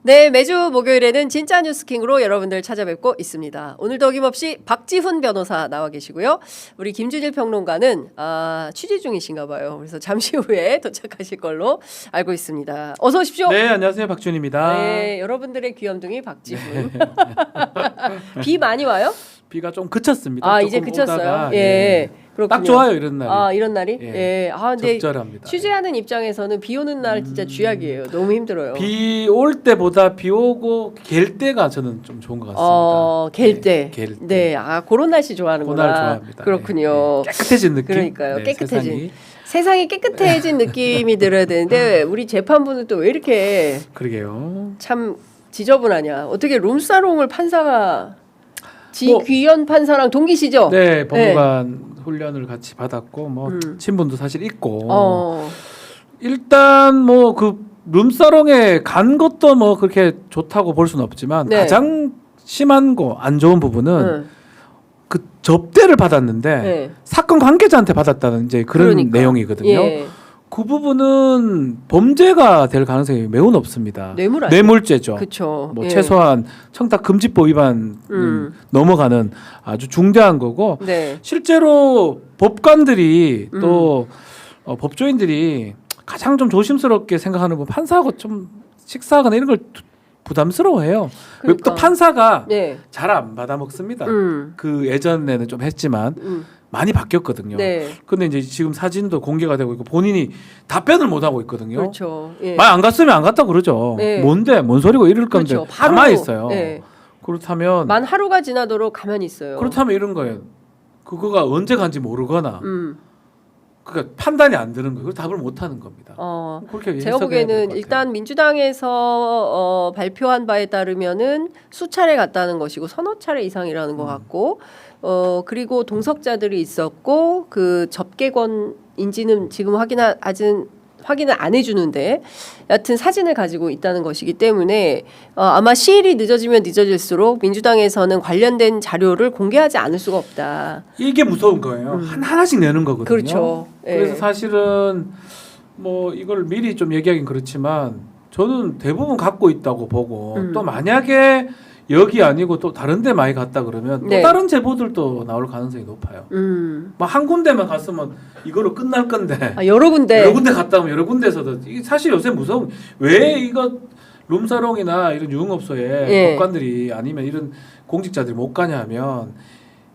네, 매주 목요일에는 진짜 뉴스킹으로 여러분들 찾아뵙고 있습니다. 오늘도 어김없이 박지훈 변호사 나와 계시고요. 우리 김준일 평론가는 취재 중이신가 봐요. 그래서 잠시 후에 도착하실 걸로 알고 있습니다. 어서 오십시오. 네, 안녕하세요. 박준입니다. 네, 여러분들의 귀염둥이 박지훈. 비 많이 와요? 비가 좀 그쳤습니다. 아, 조금 이제 그쳤어요. 오다가, 예. 그렇군요. 딱 좋아요, 이런 날이. 아, 이런 날이? 예. 예. 아, 근데 적절합니다. 취재하는 입장에서는 비 오는 날 진짜 쥐약이에요. 너무 힘들어요. 비 올 때보다 비 오고 갤 때가 저는 좀 좋은 것 같습니다. 갤 때. 갤 때. 네, 그런 날씨 좋아하는구나. 그날 좋아합니다. 그렇군요. 예. 깨끗해진 느낌. 그러니까요. 네, 깨끗해진. 세상이 깨끗해진 느낌이 들어야 되는데 우리 재판부는 또 왜 이렇게 그러게요. 참 지저분하냐. 어떻게 룸사롱을 판사가 지귀현 판사랑 동기시죠? 네, 법무관 훈련을 같이 받았고 뭐 친분도 사실 있고 일단 뭐 그 룸사롱에 간 것도 뭐 그렇게 좋다고 볼 수는 없지만 네. 가장 심한 거 안 좋은 부분은 그 접대를 받았는데 네. 사건 관계자한테 받았다는 이제 그런 그러니까. 내용이거든요. 예. 그 부분은 범죄가 될 가능성이 매우 높습니다. 뇌물 아니에요? 뇌물죄죠. 그렇죠. 뭐 최소한 청탁금지법 위반 넘어가는 아주 중대한 거고 네. 실제로 법관들이 또 법조인들이 가장 좀 조심스럽게 생각하는 건 판사하고 좀 식사하거나 이런 걸 부담스러워해요. 그러니까. 또 판사가 네. 잘 안 받아먹습니다. 음. 그 예전에는 좀 했지만 많이 바뀌었거든요. 네. 근데 이제 지금 사진도 공개가 되고 있고 본인이 답변을 못 하고 있거든요. 그렇죠. 예. 말 안 갔으면 안 갔다 그러죠. 네. 뭔데 뭔 소리고 이럴 건데 그렇죠. 바로, 가만히 있어요. 네. 그렇다면 만 하루가 지나도록 가만히 있어요. 그렇다면 이런 거예요. 그거가 언제 간지 모르거나 그러니까 판단이 안 되는 거예요. 그래서 답을 못 하는 겁니다. 그렇게 제가 보기에는 일단 민주당에서 발표한 바에 따르면은 수차례 갔다는 것이고 서너 차례 이상이라는 것 같고 그리고 동석자들이 있었고 그 접객원인지는 지금 확인을 안 해주는데 여하튼 사진을 가지고 있다는 것이기 때문에 아마 시일이 늦어지면 늦어질수록 민주당에서는 관련된 자료를 공개하지 않을 수가 없다. 이게 무서운 거예요. 하나씩 내는 거거든요. 그렇죠. 그래서 예. 사실은 뭐 이걸 미리 좀 얘기하긴 그렇지만 저는 대부분 갖고 있다고 보고 또 만약에 여기 아니고 또 다른 데 많이 갔다 그러면 네. 또 다른 제보들도 나올 가능성이 높아요. 뭐 한 군데만 갔으면 이거로 끝날 건데 여러 군데. 여러 군데 갔다 오면 여러 군데에서도 이게 사실 요새 무서운 왜 이거 룸사롱이나 이런 유흥업소에 예. 법관들이 아니면 이런 공직자들이 못 가냐 하면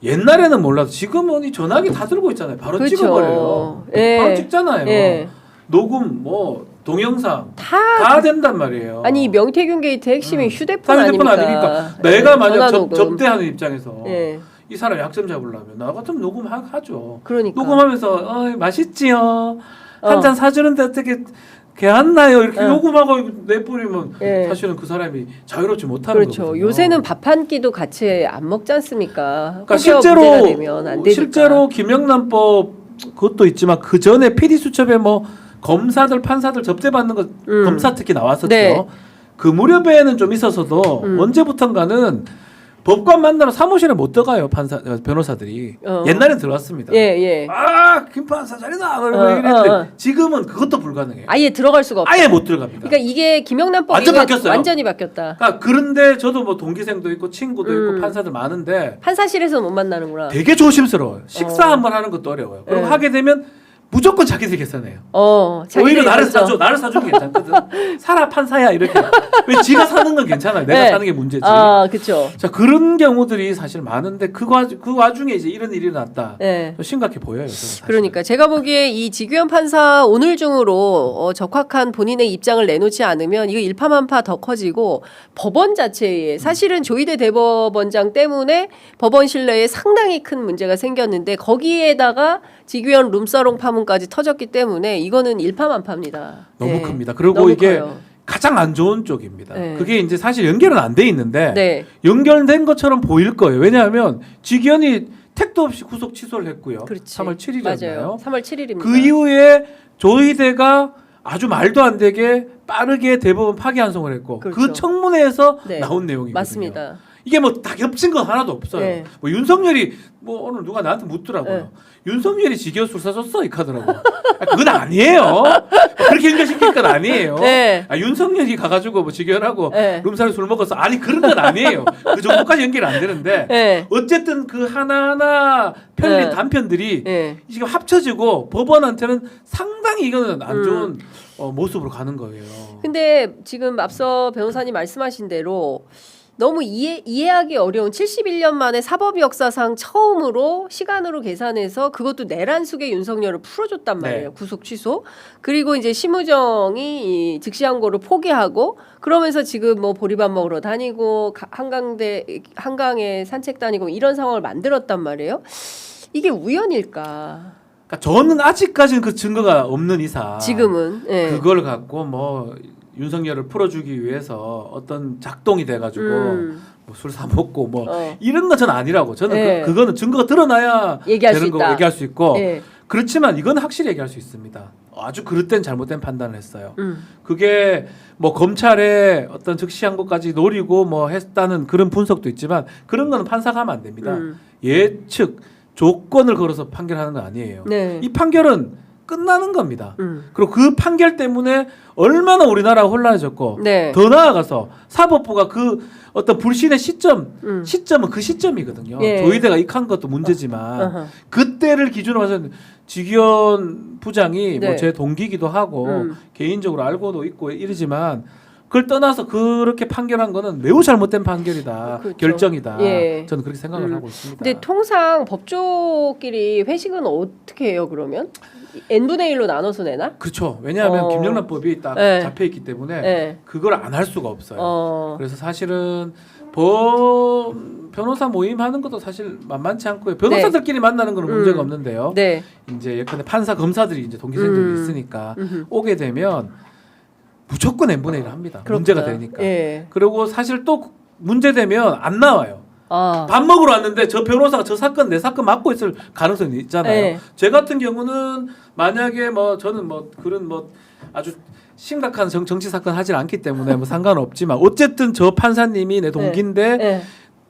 옛날에는 몰라도 지금은 이 전화기 다 들고 있잖아요. 바로 그렇죠. 찍어버려요. 예. 바로 찍잖아요. 예. 녹음 뭐 동영상 다 된단 말이에요. 아니 명태균 게이트 핵심이 휴대폰 휴대폰 아닙니까? 내가 만약 전화 녹음. 접대하는 입장에서 예. 이 사람 약점 잡으려면 나 같으면 녹음하죠. 그러니까. 녹음하면서 맛있지요. 한 잔 사주는데 어떻게 개안나요? 이렇게 녹음하고 내버리면 예. 사실은 그 사람이 자유롭지 못하는 그렇죠. 거거든요. 요새는 밥 한 끼도 같이 안 먹지 않습니까? 그러니까 혹여 문제가 되면 안 되니까. 실제로 김영란법 그것도 있지만 그 전에 PD 수첩에 뭐 검사들 판사들 접대받는 거 검사 특히 나왔었죠. 네. 그 무렵에는 좀 있었어도 언제부턴가는 법관 만나러 사무실에 못 들어가요. 변호사들이 옛날엔 들어왔습니다. 예. 김 판사 자리다 이랬는데 지금은 그것도 불가능해요. 아예 들어갈 수가 없다. 아예 못 들어갑니다. 그러니까 이게 김영란법 완전 이후에 바뀌었어요. 완전히 바뀌었다. 그러니까 그런데 저도 뭐 동기생도 있고 친구도 있고 판사들 많은데 판사실에서 못 만나는구나. 되게 조심스러워요. 식사 한번 하는 것도 어려워요. 그리고 하게 되면 무조건 자기들이 계산해요. 오히려 나를 사줘. 나를 사주면 괜찮거든. 사라 판사야 이렇게. 왜 지가 사는 건 괜찮아요. 내가 네. 사는 게 문제지. 그렇죠. 자 그런 경우들이 사실 많은데 그 와중에 이제 이런 일이 났다. 네. 심각해 보여요. 사실. 그러니까 제가 보기에 이 지규현 판사 오늘 중으로 적확한 본인의 입장을 내놓지 않으면 이거 일파만파 더 커지고 법원 자체에 사실은 조희대 대법원장 때문에 법원 신뢰에 상당히 큰 문제가 생겼는데 거기에다가 지규현 룸사롱 파문까지 터졌기 때문에 이거는 일파만파입니다. 너무 네. 큽니다. 그리고 너무 이게 커요. 가장 안 좋은 쪽입니다. 네. 그게 이제 사실 연결은 안 돼 있는데 네. 연결된 것처럼 보일 거예요. 왜냐하면 지기현이 택도 없이 구속 취소를 했고요. 그렇지. 3월 7일이었나요? 맞아요. 3월 7일입니다. 그 이후에 조희대가 아주 말도 안 되게 빠르게 대법원 파기 환송을 했고 그렇죠. 그 청문회에서 네. 나온 내용이거든요. 맞습니다. 이게 뭐 다 겹친 건 하나도 없어요. 네. 뭐 윤석열이 뭐 오늘 누가 나한테 묻더라고요. 네. 윤석열이 지겨술 사줬어 이 카더라고. 그건 아니에요. 그렇게 연결시킬 건 아니에요. 네. 윤석열이 가가지고 뭐 지겨하고 네. 룸사를 술 먹어서 아니 그런 건 아니에요. 그 정도까지 연결이 안 되는데 네. 어쨌든 그 하나하나 편린 네. 단편들이 네. 지금 합쳐지고 법원한테는 상당히 이거는 안 좋은 모습으로 가는 거예요. 근데 지금 앞서 변호사님 말씀하신 대로 너무 이해하기 어려운 71년 만에 사법 역사상 처음으로 시간으로 계산해서 그것도 내란숙의 윤석열을 풀어줬단 말이에요. 네. 구속 취소. 그리고 이제 심우정이 이 즉시항고를 포기하고 그러면서 지금 뭐 보리밥 먹으러 다니고 한강에 산책 다니고 이런 상황을 만들었단 말이에요. 이게 우연일까? 그러니까 저는 아직까지는 그 증거가 없는 이상 지금은 예. 그걸 갖고 뭐 윤석열을 풀어주기 위해서 어떤 작동이 돼가지고 뭐 술 사 먹고 뭐 이런 건 저는 아니라고 저는 네. 그거는 증거가 드러나야 얘기할 되는 수 거 있다. 얘기할 수 있고 예. 그렇지만 이건 확실히 얘기할 수 있습니다. 아주 그릇된 잘못된 판단을 했어요. 그게 뭐 검찰의 어떤 즉시항고까지 노리고 뭐 했다는 그런 분석도 있지만 그런 거는 판사가 하면 안 됩니다. 예측 조건을 걸어서 판결하는 건 아니에요. 네. 이 판결은 끝나는 겁니다. 그리고 그 판결 때문에 얼마나 우리나라가 혼란해졌고 네. 더 나아가서 사법부가 그 어떤 불신의 시점은 그 시점이거든요. 예. 조희대가 익한 것도 문제지만 그때를 기준으로 해서 지기현 부장이 네. 뭐 제 동기기도 하고 개인적으로 알고도 있고 이러지만 그걸 떠나서 그렇게 판결한 거는 매우 잘못된 판결이다. 그렇죠. 결정이다. 예. 저는 그렇게 생각을 하고 있습니다. 근데 통상 법조끼리 회식은 어떻게 해요 그러면? n분의 1로 나눠서 내나? 그렇죠. 왜냐하면 어. 김영란법이 딱 네. 잡혀 있기 때문에 네. 그걸 안 할 수가 없어요. 그래서 사실은 변호사 모임하는 것도 사실 만만치 않고요. 변호사들끼리 만나는 건 문제가 없는데요. 네. 이제 예컨대 판사 검사들이 이제 동기생들이 있으니까 오게 되면 무조건 n분의 1을 합니다. 그렇구나. 문제가 되니까. 예. 그리고 사실 또 문제되면 안 나와요. 아. 밥 먹으러 왔는데 저 변호사가 저 사건 내 사건 맡고 있을 가능성이 있잖아요. 네. 제 같은 경우는 만약에 뭐 저는 뭐 그런 뭐 아주 심각한 정치 사건 하질 않기 때문에 뭐 상관없지만 어쨌든 저 판사님이 내 동기인데 네.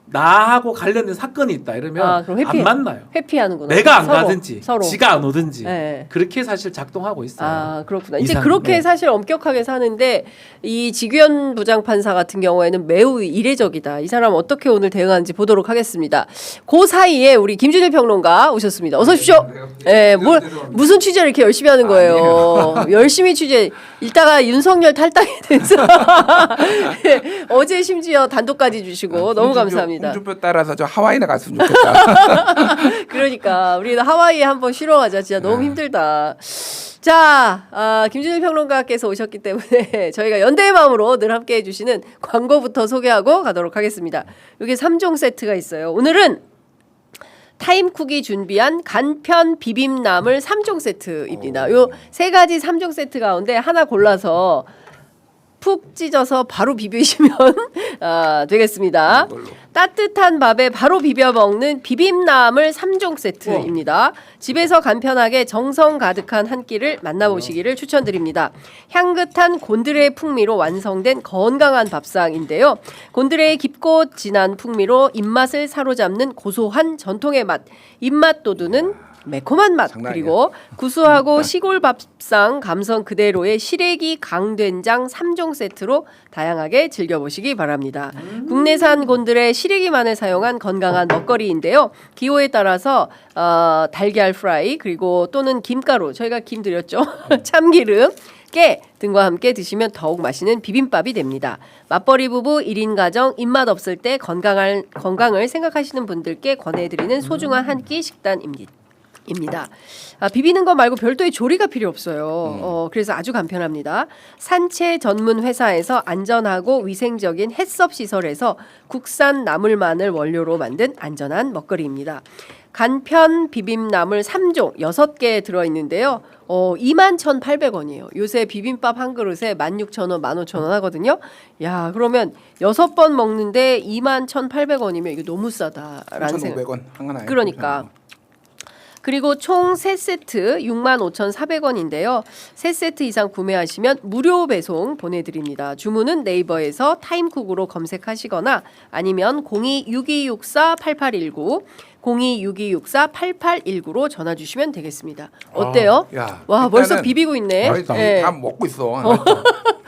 나하고 관련된 사건이 있다 이러면 그럼 회피, 안 만나요. 회피하는구나. 내가 안 서로, 가든지 서로. 지가 안 오든지 네. 그렇게 사실 작동하고 있어요. 아 그렇구나. 이제 이상, 그렇게 네. 사실 엄격하게 사는데 이 지규현 부장판사 같은 경우에는 매우 이례적이다. 이 사람 어떻게 오늘 대응하는지 보도록 하겠습니다. 그 사이에 우리 김준일 평론가 오셨습니다. 어서 오십시오. 예, 뭘 무슨 취재를 이렇게 열심히 하는 거예요? 열심히 취재. 읽다가 윤석열 탈당에 대해서 어제 심지어 단독까지 주시고 너무 감사합니다. 홍준표 따라서 저 하와이나 갔으면 좋겠다. 그러니까 우리는 하와이에 한번 쉬러 가자. 진짜 너무 힘들다. 자, 김준일 평론가께서 오셨기 때문에 저희가 연대의 마음으로 늘 함께 해주시는 광고부터 소개하고 가도록 하겠습니다. 여기 3종 세트가 있어요. 오늘은 타임쿡이 준비한 간편 비빔나물 3종 세트입니다. 요 세 가지 3종 세트 가운데 하나 골라서 푹 찢어서 바로 비비시면 되겠습니다. 따뜻한 밥에 바로 비벼 먹는 비빔나물 3종 세트입니다. 집에서 간편하게 정성 가득한 한 끼를 만나보시기를 추천드립니다. 향긋한 곤드레의 풍미로 완성된 건강한 밥상인데요. 곤드레의 깊고 진한 풍미로 입맛을 사로잡는 고소한 전통의 맛, 입맛 돋우는 매콤한 맛, 그리고 구수하고 시골 밥상 감성 그대로의 시래기 강된장 3종 세트로 다양하게 즐겨보시기 바랍니다. 국내산 곤드레 시래기만을 사용한 건강한 먹거리인데요. 기호에 따라서 달걀 프라이 그리고 또는 김가루, 저희가 김 드렸죠. 참기름, 깨 등과 함께 드시면 더욱 맛있는 비빔밥이 됩니다. 맞벌이 부부 1인 가정 입맛 없을 때 건강을 생각하시는 분들께 권해드리는 소중한 한 끼 식단입니다. 비비는 거 말고 별도의 조리가 필요 없어요. 그래서 아주 간편합니다. 산채 전문 회사에서 안전하고 위생적인 햇섭 시설에서 국산 나물만을 원료로 만든 안전한 먹거리입니다. 간편 비빔나물 3종 6개 들어있는데요. 21,800원이에요. 요새 비빔밥 한 그릇에 16,000원, 15,000원 하거든요. 야, 그러면 6번 먹는데 21,800원이면 이게 너무 싸다라는 생각. 3,500원 한 하나에. 그러니까 그리고 총 3세트 65,400원인데요. 3세트 이상 구매하시면 무료 배송 보내드립니다. 주문은 네이버에서 타임쿡으로 검색하시거나 아니면 02-6264-8819 02-6264-8819로 전화 주시면 되겠습니다. 어때요? 야, 와 일단은 벌써 비비고 있네. 아니, 다 먹고 있어.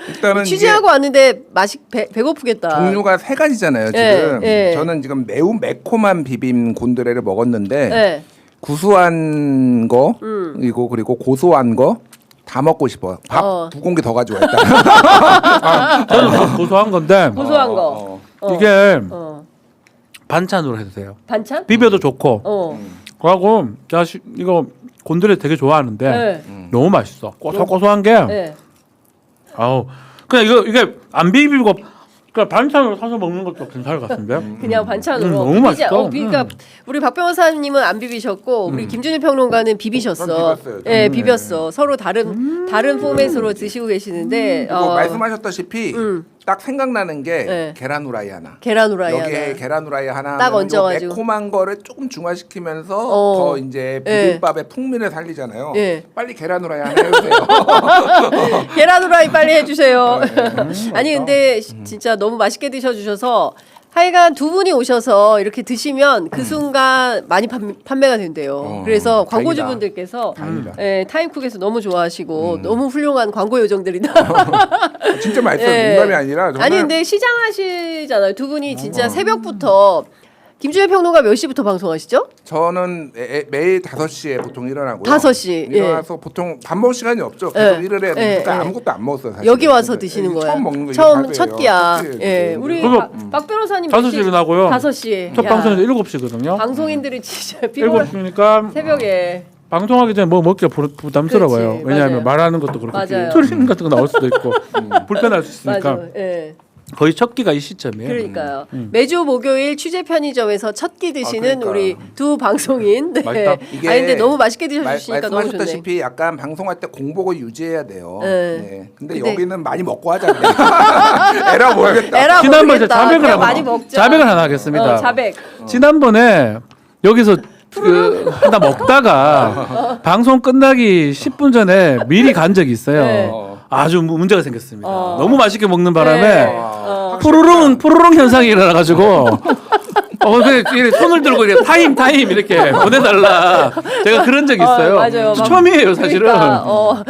일단은 취재하고 왔는데 맛이 배고프겠다. 종류가 3가지잖아요. 예, 지금 예. 저는 지금 매우 매콤한 비빔 곤드레를 먹었는데 네. 구수한 거 그리고 고소한 거 다 먹고 싶어요. 밥 2공기 더 가져와야겠다. 저는 고소한 건데 고소한 거. 이게 어. 반찬으로 해도 돼요. 반찬? 비벼도 좋고. 어. 그리고 제가 이거 곤드레 되게 좋아하는데 네. 너무 맛있어. 고소고소한 게. 네. 아우 그냥 이게 안 비비고 그러니까 반찬으로 사서 먹는 것도 괜찮을 것 같은데. 그냥 반찬으로. 너무 비비지- 맛있어. 그러니까 우리 박 변호사님은 안 비비셨고 우리 김준일 평론가는 비비셨어. 전 비볐어요. 예, 비볐어. 서로 다른 포맷으로 드시고 계시는데 그리고 말씀하셨다시피 딱 생각나는 게 네. 계란 후라이 하나. 계란 후라이 여기에 하나. 계란 후라이 하나 딱 하면 얹어가지고. 매콤한 거를 조금 중화시키면서 어. 더 이제 비빔밥의 풍미를 살리잖아요. 예. 빨리 계란 후라이 하나 해주세요. 계란 후라이 빨리 해주세요. 아니 근데 진짜 너무 맛있게 드셔주셔서 하여간 두 분이 오셔서 이렇게 드시면 그 순간 많이 판매가 된대요. 그래서 다행이다. 광고주분들께서 다행이다. 예, 타임쿡에서 너무 좋아하시고 너무 훌륭한 광고 요정들이다. 진짜 맛있어요. 예. 농담이 아니라 정말 아니 근데 시장 하시잖아요. 두 분이 진짜 새벽부터 김준일 평론가 몇 시부터 방송하시죠? 저는 매일 5시에 보통 일어나고요. 5시, 예. 일어나서 보통 밥 먹을 시간이 없죠. 계속 예. 일을 해야 예, 되니까 예. 아무것도 안 먹었어요. 사실. 여기 와서 근데 드시는 이게 거예요. 처음 먹는 거 처음 첫 끼야. 예, 우리 그리고 박 변호사님 5시 일어나고요. 5시. 첫 방송에서 7시거든요. 방송인들이 진짜 피곤 7시니까 새벽에 방송하기 전에 뭐 먹기가 부담스러워요. 그렇지, 왜냐하면 맞아요. 말하는 것도 그렇고 맞아요. 트림 같은 거 나올 수도 있고 불편할 수 있으니까 맞아. 예. 거의 첫 끼가 이 시점이에요. 그러니까요. 매주 목요일 취재 편의점에서 첫 끼 드시는 그러니까. 우리 두 방송인. 네. 맛있다. 이게 아니 근데 너무 맛있게 드셔주시니까 너무 좋네. 말씀하셨다시피 약간 방송할 때 공복을 유지해야 돼요. 네. 네. 근데 근데- 여기는 많이 먹고 하자. 에라 모르겠다. 에라 지난번에 모르겠다. 자백을 그냥 하나 많이 먹자. 자백을 하나 하겠습니다. 자백. 지난번에 여기서 하나 먹다가 방송 끝나기 10분 전에 미리 간 적이 있어요. 네. 아주 문제가 생겼습니다. 너무 맛있게 먹는 바람에 네. 푸르릉 현상이 일어나가지고 손을 들고 이렇게 타임 이렇게 보내달라. 제가 그런 적이 있어요. 맞아요. 처음이에요, 사실은. 그러니까,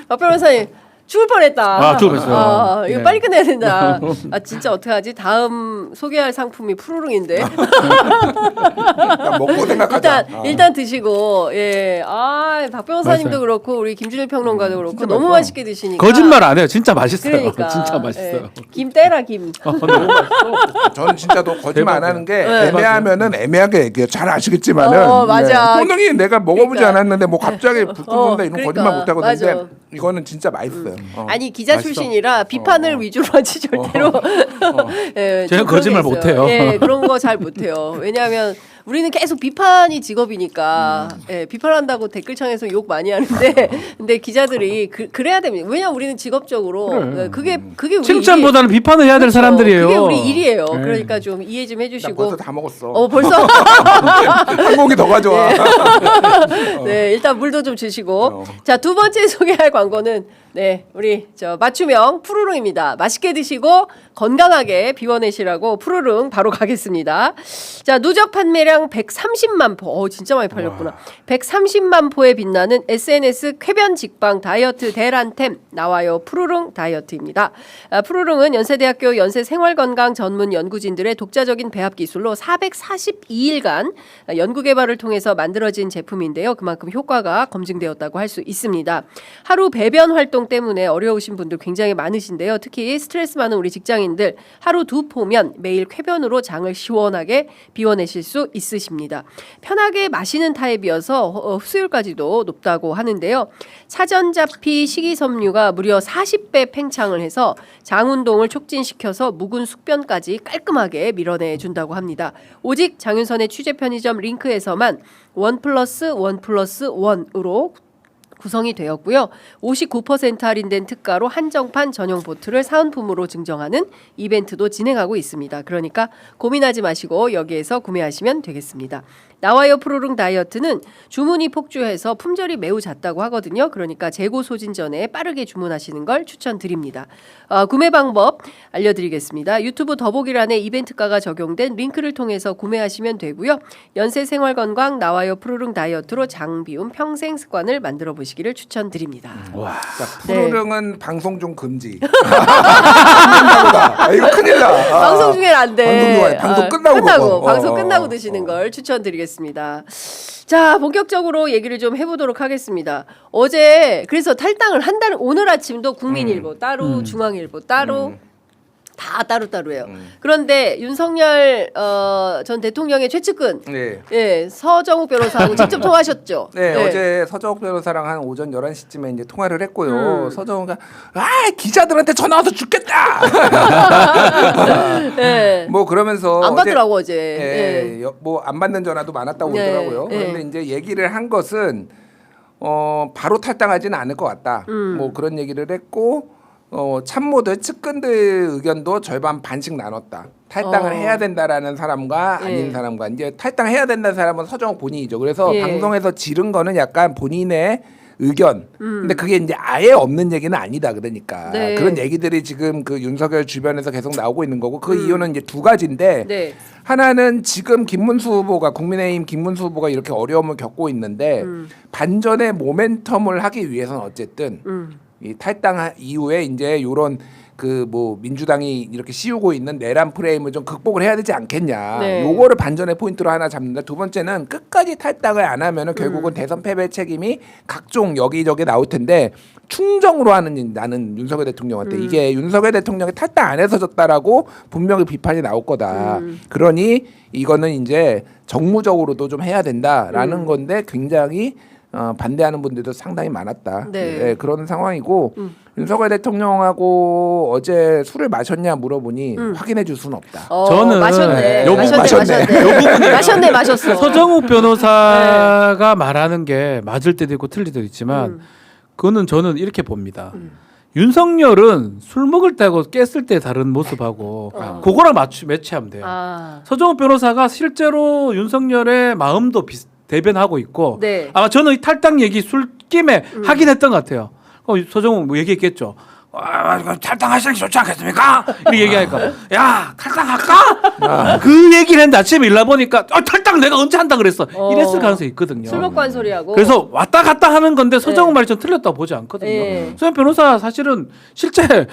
박 변호사님 죽을 뻔했다. 아, 죽을 뻔했어요. 이거 네. 빨리 끝내야 된다. 진짜 어떡하지? 다음 소개할 상품이 푸르릉인데. 일단 먹고 생각하자. 일단 드시고 박 변호사님도 맞아요. 그렇고 우리 김준일 평론가도 그렇고 진짜 너무 맛있어. 맛있게 드시니까. 거짓말 안 해요. 진짜 맛있어요. 그러니까. 진짜 맛있어요. 예. 김 떼라 김. 너무 맛있어. 저는 진짜 너 거짓말 안 대박이야. 하는 게 네. 애매하면은 애매하게 얘기해요. 잘 아시겠지만은. 맞아. 분명히 내가 먹어보지 그러니까. 않았는데 뭐 갑자기 붙는다 이런 그러니까. 거짓말 못 하거든요. 맞아. 이거는 진짜 맛있어요. 아니 기자 맛있어. 출신이라 비판을 위주로 하지 절대로. 예, 제가 좀 그런 거짓말 게 있어요. 못해요. 예, 그런 거 잘 못해요. 왜냐하면 우리는 계속 비판이 직업이니까 비판한다고 댓글창에서 욕 많이 하는데 근데 기자들이 그래야 됩니다. 왜냐 우리는 직업적으로 그래. 그게 우리 칭찬보다는 비판을 해야 될 그렇죠. 사람들이에요. 그게 우리 일이에요. 네. 그러니까 좀 이해 좀 나 해주시고. 벌써 다 먹었어. 벌써. 한 공기 더 가져와. 네, 일단 물도 좀 주시고. 자, 두 번째 소개할 광고는 우리 맞춤형 푸르릉입니다. 맛있게 드시고 건강하게 비워내시라고 푸르릉 바로 가겠습니다. 자, 누적 판매량 130만 포. 진짜 많이 팔렸구나. 130만 포에 빛나는 SNS 쾌변 직방 다이어트 대란템 나와요. 푸르릉 다이어트입니다. 푸르릉은 연세대학교 연세생활건강 전문 연구진들의 독자적인 배합 기술로 442일간 연구 개발을 통해서 만들어진 제품인데요. 그만큼 효과가 검증되었다고 할 수 있습니다. 하루 배변 활동 때문에 어려우신 분들 굉장히 많으신데요. 특히 스트레스 많은 우리 직장인들 하루 2포면 매일 쾌변으로 장을 시원하게 비워내실 수 있으십니다. 편하게 마시는 타입이어서 흡수율까지도 높다고 하는데요. 차전자피 식이섬유가 무려 40배 팽창을 해서 장 운동을 촉진시켜서 묵은 숙변까지 깔끔하게 밀어내 준다고 합니다. 오직 장윤선의 취재 편의점 링크에서만 1+1+1으로 구성이 되었고요. 59% 할인된 특가로 한정판 전용 보트를 사은품으로 증정하는 이벤트도 진행하고 있습니다. 그러니까 고민하지 마시고 여기에서 구매하시면 되겠습니다. 나와요 푸르릉 다이어트는 주문이 폭주해서 품절이 매우 잦다고 하거든요. 그러니까 재고 소진 전에 빠르게 주문하시는 걸 추천드립니다. 구매 방법 알려드리겠습니다. 유튜브 더보기란에 이벤트가가 적용된 링크를 통해서 구매하시면 되고요. 연세생활건강 나와요 푸르릉 다이어트로 장비움 평생 습관을 만들어 보시기를 추천드립니다. 와. 자, 네. 푸르릉은 방송 중 금지. 아, 이거 큰일 나. 방송 중엔 안 돼. 방송 중에 방송 끝나고 먹어. 방송 끝나고 드시는 걸 추천드리겠습니다. 자, 본격적으로 얘기를 좀 해보도록 하겠습니다. 어제 그래서 탈당을 한다는 오늘 아침도 국민일보 따로 중앙일보 따로 다 따로따로예요. 그런데 윤석열 전 대통령의 최측근 네. 예, 서정욱 변호사하고 직접 통화하셨죠. 네, 어제 서정욱 변호사랑 한 오전 11시쯤에 이제 통화를 했고요. 서정욱가 기자들한테 전화 와서 죽겠다. 예. 뭐 그러면서 안 받더라고 어제. 예, 예. 뭐 안 받는 전화도 많았다고 네, 그러더라고요. 네. 그런데 이제 얘기를 한 것은 바로 탈당하지는 않을 것 같다. 뭐 그런 얘기를 했고 참모들 측근들 의견도 절반 반씩 나눴다. 탈당을 해야 된다라는 사람과 아닌 예. 사람과 이제 탈당해야 된다는 사람은 서정욱 본인이죠. 그래서 예. 방송에서 지른 거는 약간 본인의 의견. 근데 그게 이제 아예 없는 얘기는 아니다. 그러니까 네. 그런 얘기들이 지금 그 윤석열 주변에서 계속 나오고 있는 거고 그 이유는 이제 두 가지인데 네. 하나는 지금 김문수 후보가 국민의힘 김문수 후보가 이렇게 어려움을 겪고 있는데 반전의 모멘텀을 하기 위해서는 어쨌든 이 탈당 이후에 이제 요런 그 뭐 민주당이 이렇게 씌우고 있는 내란 프레임을 좀 극복을 해야 되지 않겠냐. 네. 요거를 반전의 포인트로 하나 잡는다. 두 번째는 끝까지 탈당을 안 하면은 결국은 대선 패배 책임이 각종 여기저기 나올 텐데 충정으로 하는 나는 윤석열 대통령한테 이게 윤석열 대통령이 탈당 안 해서 졌다라고 분명히 비판이 나올 거다. 그러니 이거는 이제 정무적으로도 좀 해야 된다라는 건데 굉장히 반대하는 분들도 상당히 많았다. 네. 예, 그런 상황이고 윤석열 대통령하고 어제 술을 마셨냐 물어보니 확인해 줄 수는 없다. 저는 마셨네. 요 부분이에요. 마셨어. 서정욱 변호사가 말하는 게 맞을 때도 있고 틀릴 때도 있지만 그거는 저는 이렇게 봅니다. 윤석열은 술 먹을 때하고 깼을 때 다른 모습하고 그거랑 매치하면 돼요. 서정욱 변호사가 실제로 윤석열의 마음도 대변하고 있고 네. 아마 저는 이 탈당 얘기 술김에 하긴 했던 것 같아요. 서정욱 뭐 얘기했겠죠. 탈당하시는 게 좋지 않겠습니까? 이렇게 얘기하니까 야 탈당할까? 그 얘기를 했는데 아침에 일나 보니까 탈당 내가 언제 한다 그랬어. 이랬을 가능성이 있거든요. 술 먹고 한 소리하고. 그래서 왔다 갔다 하는 건데 서정욱 말이 좀 틀렸다고 보지 않거든요. 네. 서정 변호사 사실은 실제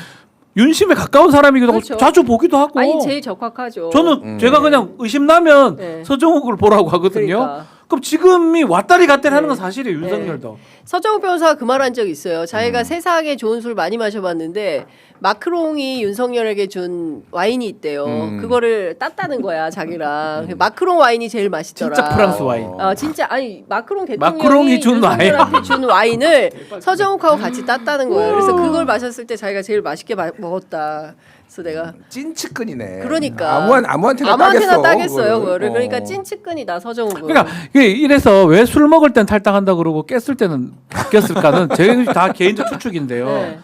윤심에 가까운 사람이기도 하고 그렇죠. 자주 보기도 하고. 아니 제일 적확하죠. 저는 제가 그냥 의심나면 네. 서정욱을 보라고 하거든요. 그러니까. 그럼 지금이 왔다리 갔다리 하는 건 네. 사실이에요. 윤석열도. 서정욱 변호사가 그 말 한 적이 있어요. 자기가 세상에 좋은 술 많이 마셔봤는데 마크롱이 윤석열에게 준 와인이 있대요. 그거를 땄다는 거야 자기랑. 마크롱 와인이 제일 맛있더라. 진짜 프랑스 와인. 진짜 아니 마크롱 마크롱이 대통령이 준 윤석열한테 준 와인을 서정욱하고 같이 땄다는 거예요. 그래서 그걸 마셨을 때 자기가 제일 맛있게 먹었다. 그래서 내가 찐측근이네. 그러니까 아무한테나 따겠어요 그거를. 그러니까 찐측근이다 서정욱은. 그러니까 이래서 왜 술 먹을 땐 탈당한다 그러고 깼을 때는 바뀌었을까는 제 다 개인적 추측인데요. 네.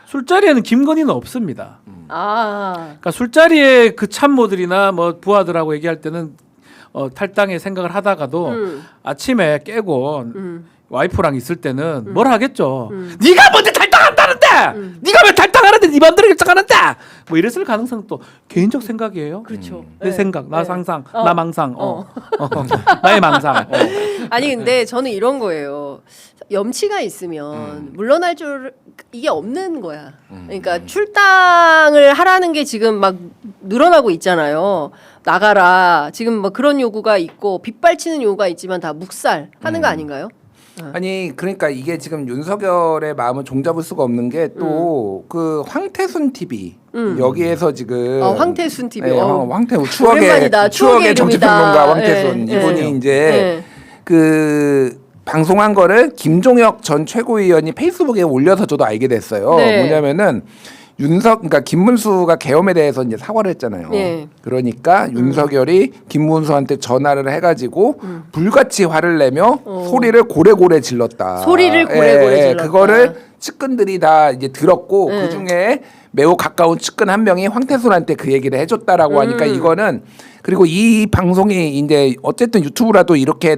술자리에는 김건희는 없습니다. 그러니까 술자리에 그 참모들이나 뭐 부하들하고 얘기할 때는 탈당의 생각을 하다가도 아침에 깨고 와이프랑 있을 때는 뭘 하겠죠. 네가 먼저 탈당한다는데, 네가 왜 탈당하는데 네 맘대로 결정하는데, 뭐 이랬을 가능성도 개인적 생각이에요. 그렇죠. 내 네. 생각, 나 네. 상상, 나 망상, 나의 망상. 아니 근데 저는 이런 거예요. 염치가 있으면 물러날 줄 이게 없는 거야. 그러니까 출당을 하라는 게 지금 막 늘어나고 있잖아요. 나가라. 지금 뭐 그런 요구가 있고 빗발치는 요구가 있지만 다 묵살하는 거 아닌가요? 아니 그러니까 이게 지금 윤석열의 마음을 종잡을 수가 없는 게 또 그 황태순 TV 여기에서 지금 황태순 TV. 네, 황태순 오랜만이다. 추억의 정치평론가 황태순 네, 이분이 네. 이제 네. 그 방송한 거를 김종혁 전 최고위원이 페이스북에 올려서 저도 알게 됐어요. 네. 뭐냐면은 그러니까 김문수가 계엄에 대해서 이제 사과를 했잖아요. 네. 그러니까 윤석열이 김문수한테 전화를 해가지고 불같이 화를 내며 소리를 고래고래 질렀다. 소리를 고래고래 질렀다. 그거를 측근들이 다 이제 들었고 그 중에 매우 가까운 측근 한 명이 황태순한테 그 얘기를 해줬다라고 하니까 이거는 그리고 이 방송이 이제 어쨌든 유튜브라도 이렇게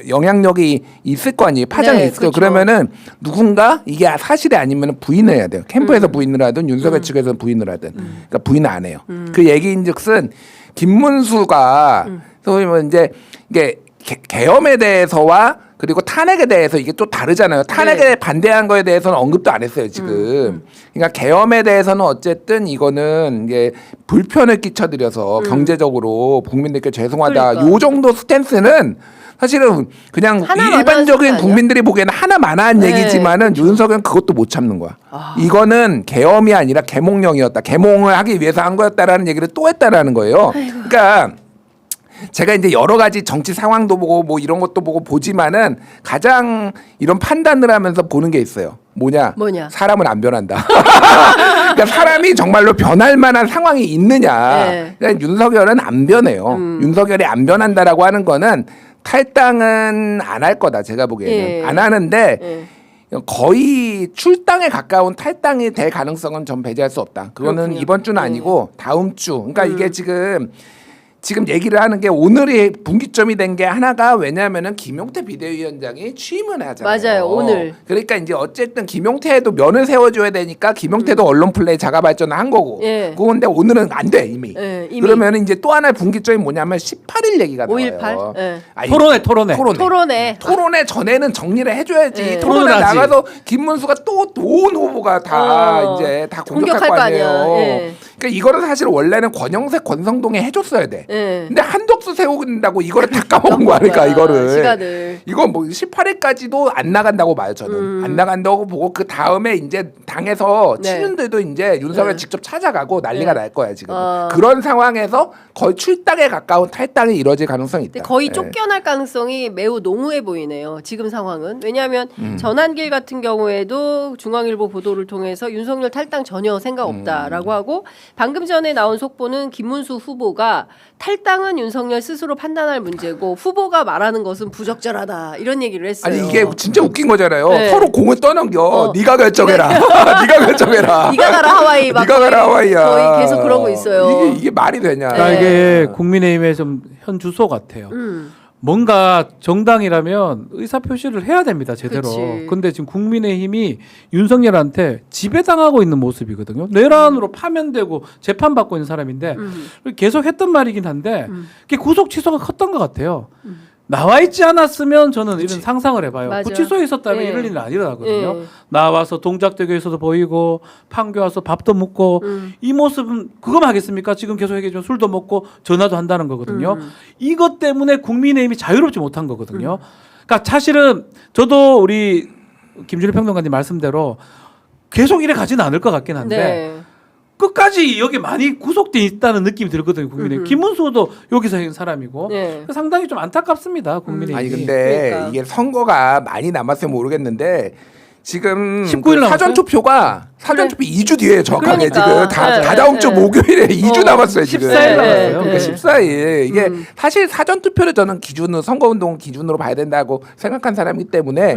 영향력이 있을 거 아니에요. 파장이 네, 있을 그렇죠. 거. 그러면은 누군가 이게 사실이 아니면 부인을 해야 돼요. 캠프에서 부인을 하든 윤석열 측에서 부인을 하든. 그러니까 부인을 안 해요. 그 얘기인즉슨 김문수가 소위 뭐 이제 이게 계엄에 대해서와 그리고 탄핵에 대해서 이게 또 다르잖아요. 탄핵에 네. 반대한 거에 대해서는 언급도 안 했어요, 지금. 그러니까 계엄에 대해서는 어쨌든 이거는 이게 불편을 끼쳐드려서 경제적으로 국민들께 죄송하다. 그러니까. 요 정도 스탠스는 사실은 그냥 하나만한 일반적인 아니야? 국민들이 보기에는 하나만한 네, 얘기지만은 윤석열은 그것도 못 참는 거야. 이거는 계엄이 아니라 계몽령이었다. 계몽을 하기 위해서 한 거였다라는 얘기를 또 했다라는 거예요. 그러니까 제가 이제 여러 가지 정치 상황도 보고 뭐 이런 것도 보고 보지만은 가장 이런 판단을 하면서 보는 게 있어요. 뭐냐? 사람은 안 변한다. 그러니까 사람이 정말로 변할 만한 상황이 있느냐? 네. 그러니까 윤석열은 안 변해요. 윤석열이 안 변한다라고 하는 거는 탈당은 안 할 거다. 제가 보기에는 안 하는데. 거의 출당에 가까운 탈당이 될 가능성은 전 배제할 수 없다. 그거는 그렇군요. 이번 주는 아니고 다음 주. 그러니까 이게 지금 얘기를 하는 게 오늘이 분기점이 된 게 하나가 왜냐하면은 김용태 비대위원장이 취임을 하잖아요. 맞아요, 오늘. 그러니까 이제 어쨌든 김용태도 면을 세워줘야 되니까 김용태도 언론 플레이 자가 발전을 한 거고. 예. 그건데 오늘은 안 돼 이미. 예, 이미. 그러면 이제 또 하나의 분기점이 뭐냐면 18일 얘기가 5.18? 나와요. 예. 아니, 토론회. 토론회 전에는 정리를 해줘야지. 네. 토론회 토론을 하지. 나가서 김문수가 또 온 후보가 다 이제 다 공격할 거 아니에요. 예. 그러니까 이거는 사실 원래는 권영세, 권성동에 해줬어야 돼. 예. 근데 한덕수 세운다고 이거를 다 까먹은 거 아닐까 이거를. 시간을. 이거 뭐 18일까지도 안 나간다고 봐요 저는. 안 나간다고 보고 그 다음에 이제 당에서 네. 친윤들도 이제 윤석열 네. 직접 찾아가고 난리가 날 거야 지금. 어. 그런 상황에서 거의 출당에 가까운 탈당이 이루어질 가능성이 있다. 근데 거의 예. 쫓겨날 가능성이 매우 농후해 보이네요. 지금 상황은. 왜냐하면 전한길 같은 경우에도 중앙일보 보도를 통해서 윤석열 탈당 전혀 생각 없다라고 하고 방금 전에 나온 속보는 김문수 후보가 탈당은 윤석열 스스로 판단할 문제고 후보가 말하는 것은 부적절하다 이런 얘기를 했어요. 아니 이게 진짜 웃긴 거잖아요. 네. 서로 공을 떠넘겨. 네가 결정해라. 네가 결정해라. 네가 가라 하와이 막 네가 가라 하와이야. 거의 계속 그러고 있어요. 이게 말이 되냐? 그러니까 네. 이게 국민의힘의 좀 현 주소 같아요. 뭔가 정당이라면 의사 표시를 해야 됩니다 제대로. 그치. 근데 지금 국민의힘이 윤석열한테 지배당하고 있는 모습이거든요. 내란으로 파면되고 재판받고 있는 사람인데 계속 했던 말이긴 한데 그게 구속 취소가 컸던 것 같아요. 나와 있지 않았으면 저는 이런 상상을 해봐요. 맞아. 구치소에 있었다면 예. 이럴 일은 안 일어나거든요. 예. 나와서 동작대교에서도 보이고 판교 와서 밥도 먹고 이 모습은 그거만 하겠습니까? 지금 계속 얘기했지만 술도 먹고 전화도 한다는 거거든요. 이것 때문에 국민의힘이 자유롭지 못한 거거든요. 그러니까 사실은 저도 우리 김준일 평론가님 말씀대로 계속 이래 가지는 않을 것 같긴 한데 네. 끝까지 여기 많이 구속돼 있다는 느낌이 들거든요. 국민의힘. 김문수도 여기서 한 사람이고 네. 상당히 좀 안타깝습니다. 국민의힘이. 아니 근데 그러니까. 이게 선거가 많이 남았으면 모르겠는데 지금 19일 그 사전 남았어요? 투표가 사전 투표 2주 뒤에 정확하게 그러니까. 지금 네, 다다음 네, 주 네. 목요일에 2주 남았어요 지금. 14일 남았어요. 그러니까 네. 14일 이게 사실 사전 투표를 저는 기준으로 선거운동 기준으로 봐야 된다고 생각한 사람이기 때문에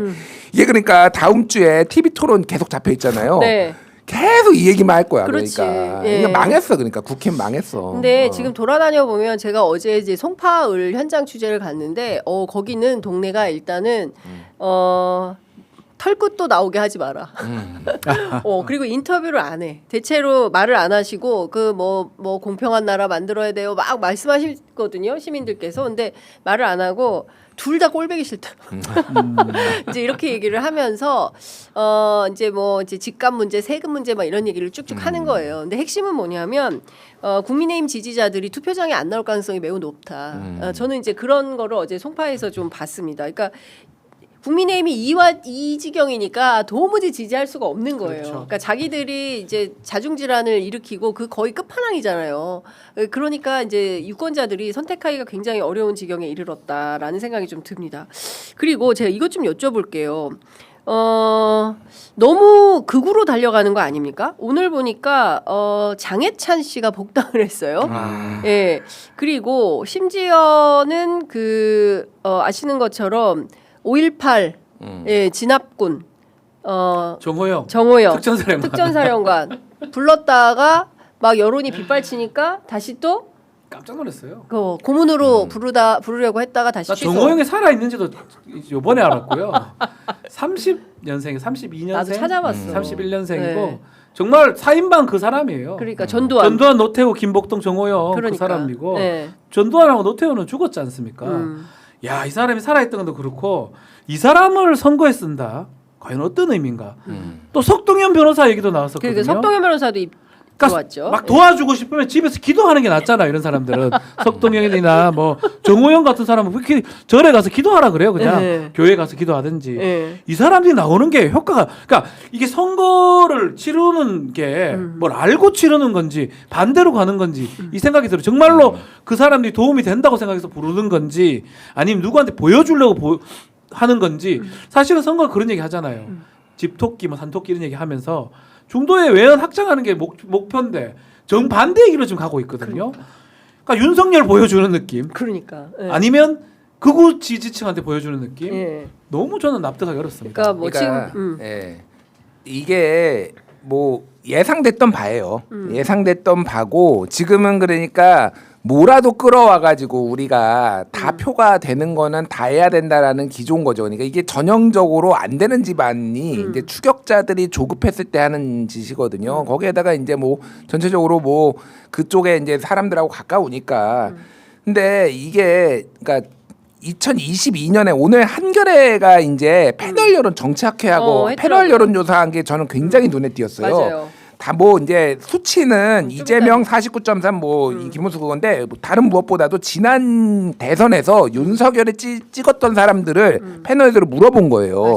이게 그러니까 다음 주에 TV 토론 계속 잡혀 있잖아요. 네. 계속 이 얘기만 할 거야. 그렇지. 그러니까 예. 이게 망했어. 그러니까 국회 망했어. 근데 지금 돌아다녀 보면 제가 어제 이제 송파을 현장 취재를 갔는데 거기는 동네가 일단은 털끝도 나오게 하지 마라. 그리고 인터뷰를 안 해. 대체로 말을 안 하시고 그 뭐 공평한 나라 만들어야 돼요. 막 말씀하시거든요 시민들께서. 근데 말을 안 하고 둘 다 꼴보기 싫다. 이제 이렇게 얘기를 하면서 이제 집값 문제, 세금 문제 막 이런 얘기를 쭉쭉 하는 거예요. 근데 핵심은 뭐냐면 국민의힘 지지자들이 투표장에 안 나올 가능성이 매우 높다. 저는 이제 그런 거를 어제 송파에서 좀 봤습니다. 그러니까 국민의힘이 이 지경이니까 도무지 지지할 수가 없는 거예요. 그렇죠. 그러니까 자기들이 이제 자중질환을 일으키고 그 거의 끝판왕이잖아요. 그러니까 이제 유권자들이 선택하기가 굉장히 어려운 지경에 이르렀다라는 생각이 좀 듭니다. 그리고 제가 이것 좀 여쭤볼게요. 너무 극으로 달려가는 거 아닙니까? 오늘 보니까 장해찬 씨가 복당을 했어요. 예. 그리고 심지어는 아시는 것처럼 5.18 예, 진압군 정호영 특전사령관 불렀다가 막 여론이 빗발치니까 다시 또 깜짝 놀랐어요. 고문으로 부르려고 했다가 다시 나 취소. 정호영이 살아 있는지도 이번에 알았고요. 30년생, 32년생, 나도 찾아봤어. 31년생이고 네. 정말 4인방 그 사람이에요. 그러니까 전두환, 노태우, 김복동, 정호영 그러니까. 그 사람이고 네. 전두환하고 노태우는 죽었지 않습니까? 야, 이 사람이 살아있던 것도 그렇고 이 사람을 선거에 쓴다. 과연 어떤 의미인가? 또 석동현 변호사 얘기도 나왔었거든요. 그러니까 석동현 변호사도 들어왔죠. 막 도와주고 싶으면 집에서 기도하는 게 낫잖아. 이런 사람들은 석동현이나 뭐 정호영 같은 사람은 그렇게 절에 가서 기도하라 그래요. 그냥 네. 교회 가서 기도하든지. 네. 이 사람들이 나오는 게 효과가 그러니까 이게 선거를 치르는 게 뭘 알고 치르는 건지 반대로 가는 건지 이 생각이 들어요. 정말로 그 사람들이 도움이 된다고 생각해서 부르는 건지 아니면 누구한테 보여주려고 하는 건지 사실은 선거가 그런 얘기 하잖아요. 집토끼 뭐 산토끼 이런 얘기 하면서 중도에 외연 확장하는 게 목표인데 정반대 얘기로 지금 가고 있거든요. 그러니까 윤석열 보여주는 느낌. 그러니까. 예. 아니면 극우 지지층한테 보여주는 느낌. 예. 너무 저는 납득하기 어렵습니다. 그러니까 뭐 그러니까, 지금 예. 이게 뭐 예상됐던 바예요. 예상됐던 바고 지금은 그러니까 뭐라도 끌어와가지고 우리가 다 표가 되는 거는 다 해야 된다라는 기조인 거죠. 그러니까 이게 전형적으로 안 되는 집안이 이제 추격자들이 조급했을 때 하는 짓이거든요. 거기에다가 이제 뭐 전체적으로 뭐 그쪽에 이제 사람들하고 가까우니까. 근데 이게 그러니까 2022년에 오늘 한겨레가 이제 패널 여론 정치학회하고 패널 여론 조사한 게 저는 굉장히 눈에 띄었어요. 맞아요. 다 뭐 이제 수치는 이재명 49.3 뭐 김문수 그건데 뭐 다른 무엇보다도 지난 대선에서 윤석열이 찍었던 사람들을 패널들을 물어본 거예요. 맞아요.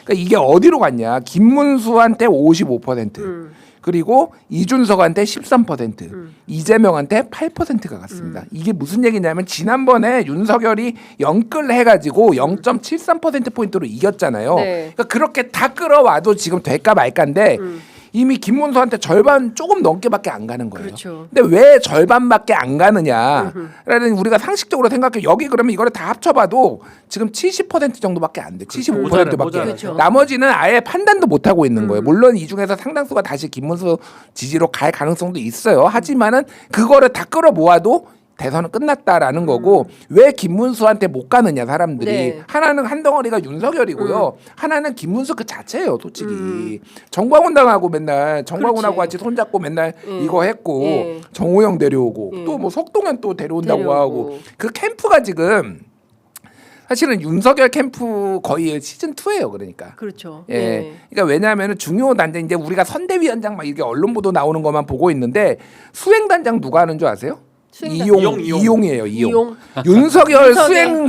그러니까 이게 어디로 갔냐? 김문수한테 55%. 그리고 이준석한테 13%, 이재명한테 8%가 갔습니다. 이게 무슨 얘기냐면 지난번에 윤석열이 영끌 해가지고 0.73%포인트로 이겼잖아요. 네. 그러니까 그렇게 다 끌어와도 지금 될까 말까인데 이미 김문수한테 절반 조금 넘게밖에 안 가는 거예요. 그렇죠. 근데 왜 절반밖에 안 가느냐라는 우리가 상식적으로 생각해 여기 그러면 이거를 다 합쳐봐도 지금 70% 정도밖에 안 돼. 75%밖에. 모자라요. 그렇죠. 나머지는 아예 판단도 못 하고 있는 거예요. 물론 이 중에서 상당수가 다시 김문수 지지로 갈 가능성도 있어요. 하지만은 그거를 다 끌어 모아도 대선은 끝났다라는 거고 왜 김문수한테 못 가느냐 사람들이. 네. 하나는 한 덩어리가 윤석열이고요. 하나는 김문수 그 자체예요 솔직히. 정광훈 당하고 맨날 정광훈하고 그렇지. 같이 손잡고 맨날 이거 했고 예. 정호영 데려오고 예. 또 뭐 석동현 또 데려온다고 데려오고. 하고 그 캠프가 지금 사실은 윤석열 캠프 거의 시즌 2예요 그러니까. 그렇죠. 예. 예. 그러니까 왜냐하면 중요 단장 이제 우리가 선대위원장 막 이게 언론 보도 나오는 것만 보고 있는데 수행 단장 누가 하는 줄 아세요? 수행단장. 이용이에요. 이용. 이용. 윤석열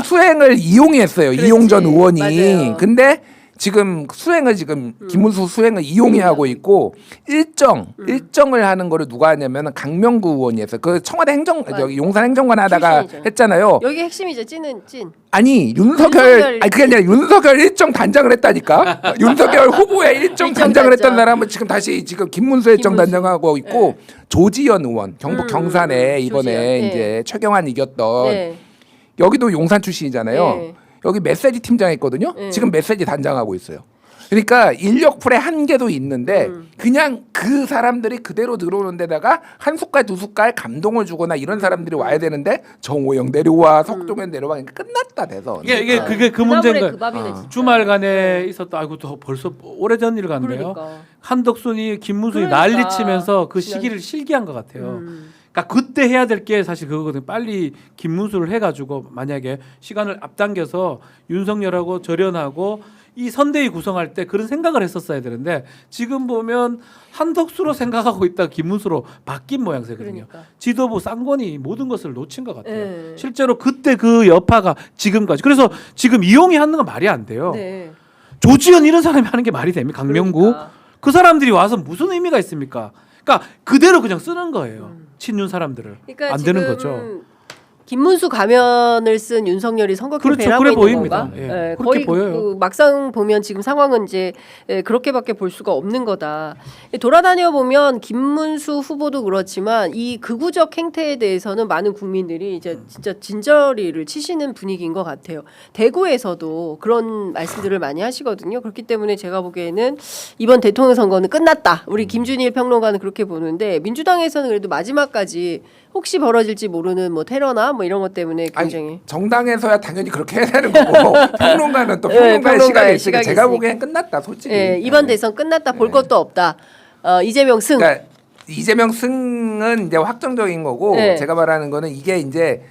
수행을 이용이 했어요. 그렇지. 이용 전 의원이. 맞아요. 근데 지금 수행을 지금 김문수 수행을 이용이 하고 있고 일정을 하는 거를 누가 하냐면 강명구 의원이 했어요. 그 청와대 저기 용산 행정관 하다가 출신이죠. 했잖아요. 여기 핵심이죠. 찐은 찐. 아니 윤석열. 아니 그게 아니라 윤석열 일정 단장을 했다니까. 윤석열 후보의 일정 일정 단장을 했던 단장. 사람은 지금 김문수 일정 김문수. 단장하고 있고 조지현 의원 경북 경산에 이번에 조지현. 이제 최경환 이겼던 네. 여기도 용산 출신이잖아요. 네. 여기 메시지 팀장 했거든요. 네. 지금 메시지 단장하고 있어요. 그러니까 인력풀의 한계도 있는데 그냥 그 사람들이 그대로 들어오는 데다가 한 숟갈 두 숟갈 감동을 주거나 이런 사람들이 와야 되는데 정호영 내려와 석동현 내려와 그러니까 끝났다 대선. 이게 그게 그 그나물에 문제인 그 거예요. 밥이네, 진짜. 주말간에 있었던 아이고 또 벌써 오래전 일 같네요. 그러니까. 한덕순이 김문수이 그러니까. 난리치면서 그 시기를 실기한 것 같아요. 그러니까 그때 해야 될 게 사실 그거거든요. 빨리 김문수를 해가지고 만약에 시간을 앞당겨서 윤석열하고 절연하고 이 선대위 구성할 때 그런 생각을 했었어야 되는데 지금 보면 한덕수로 생각하고 있다 김문수로 바뀐 모양새거든요. 그러니까. 지도부 쌍권이 모든 것을 놓친 것 같아요. 네. 실제로 그때 그 여파가 지금까지. 그래서 지금 이용이 하는 건 말이 안 돼요. 네. 조지현 이런 사람이 하는 게 말이 됩니까? 강명구 그러니까. 그 사람들이 와서 무슨 의미가 있습니까? 그러니까 그대로 그냥 쓰는 거예요. 친윤 사람들을 그러니까 안 되는 거죠. 김문수 가면을 쓴 윤석열이 선거 캠페인 그렇죠. 하고 그래 있는 보입니다. 건가? 예, 예, 그렇게 거의 보여요. 그 막상 보면 지금 상황은 이제 그렇게밖에 볼 수가 없는 거다. 돌아다녀 보면 김문수 후보도 그렇지만 이 극우적 행태에 대해서는 많은 국민들이 이제 진짜 진저리를 치시는 분위기인 것 같아요. 대구에서도 그런 말씀들을 많이 하시거든요. 그렇기 때문에 제가 보기에는 이번 대통령 선거는 끝났다. 우리 김준일 평론가는 그렇게 보는데 민주당에서는 그래도 마지막까지 혹시 벌어질지 모르는 뭐 테러나 뭐 이런 것 때문에 굉장히 아니, 정당에서야 당연히 그렇게 해야 되는 거고 평론가는 또 네, 평론가의 평론가의 시각이 있으니까 시각이 제가 있으니까. 보기엔 끝났다 솔직히. 이번 대선 끝났다. 볼 것도 없다. 이재명 승. 그러니까 이재명 승은 이제 확정적인 거고 네. 제가 말하는 거는 이게 이제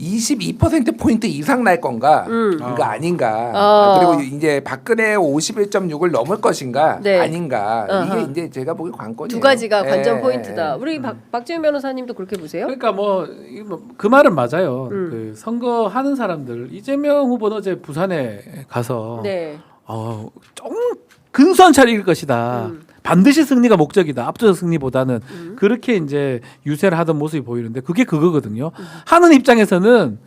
22%포인트 이상 날 건가 이거 아닌가. 그리고 이제 박근혜 51.6을 넘을 것인가 네. 아닌가. 어허. 이게 이제 제가 보기 관건이에요. 두 가지가 예, 관전 예, 포인트다. 예. 우리 박지훈 변호사님도 그렇게 보세요? 그러니까 그 말은 맞아요. 그 선거하는 사람들 이재명 후보는 어제 부산에 가서 네. 좀 근소한 차를 이길 것이다. 반드시 승리가 목적이다. 압도적 승리보다는 그렇게 이제 유세를 하던 모습이 보이는데 그게 그거거든요. 하는 입장에서는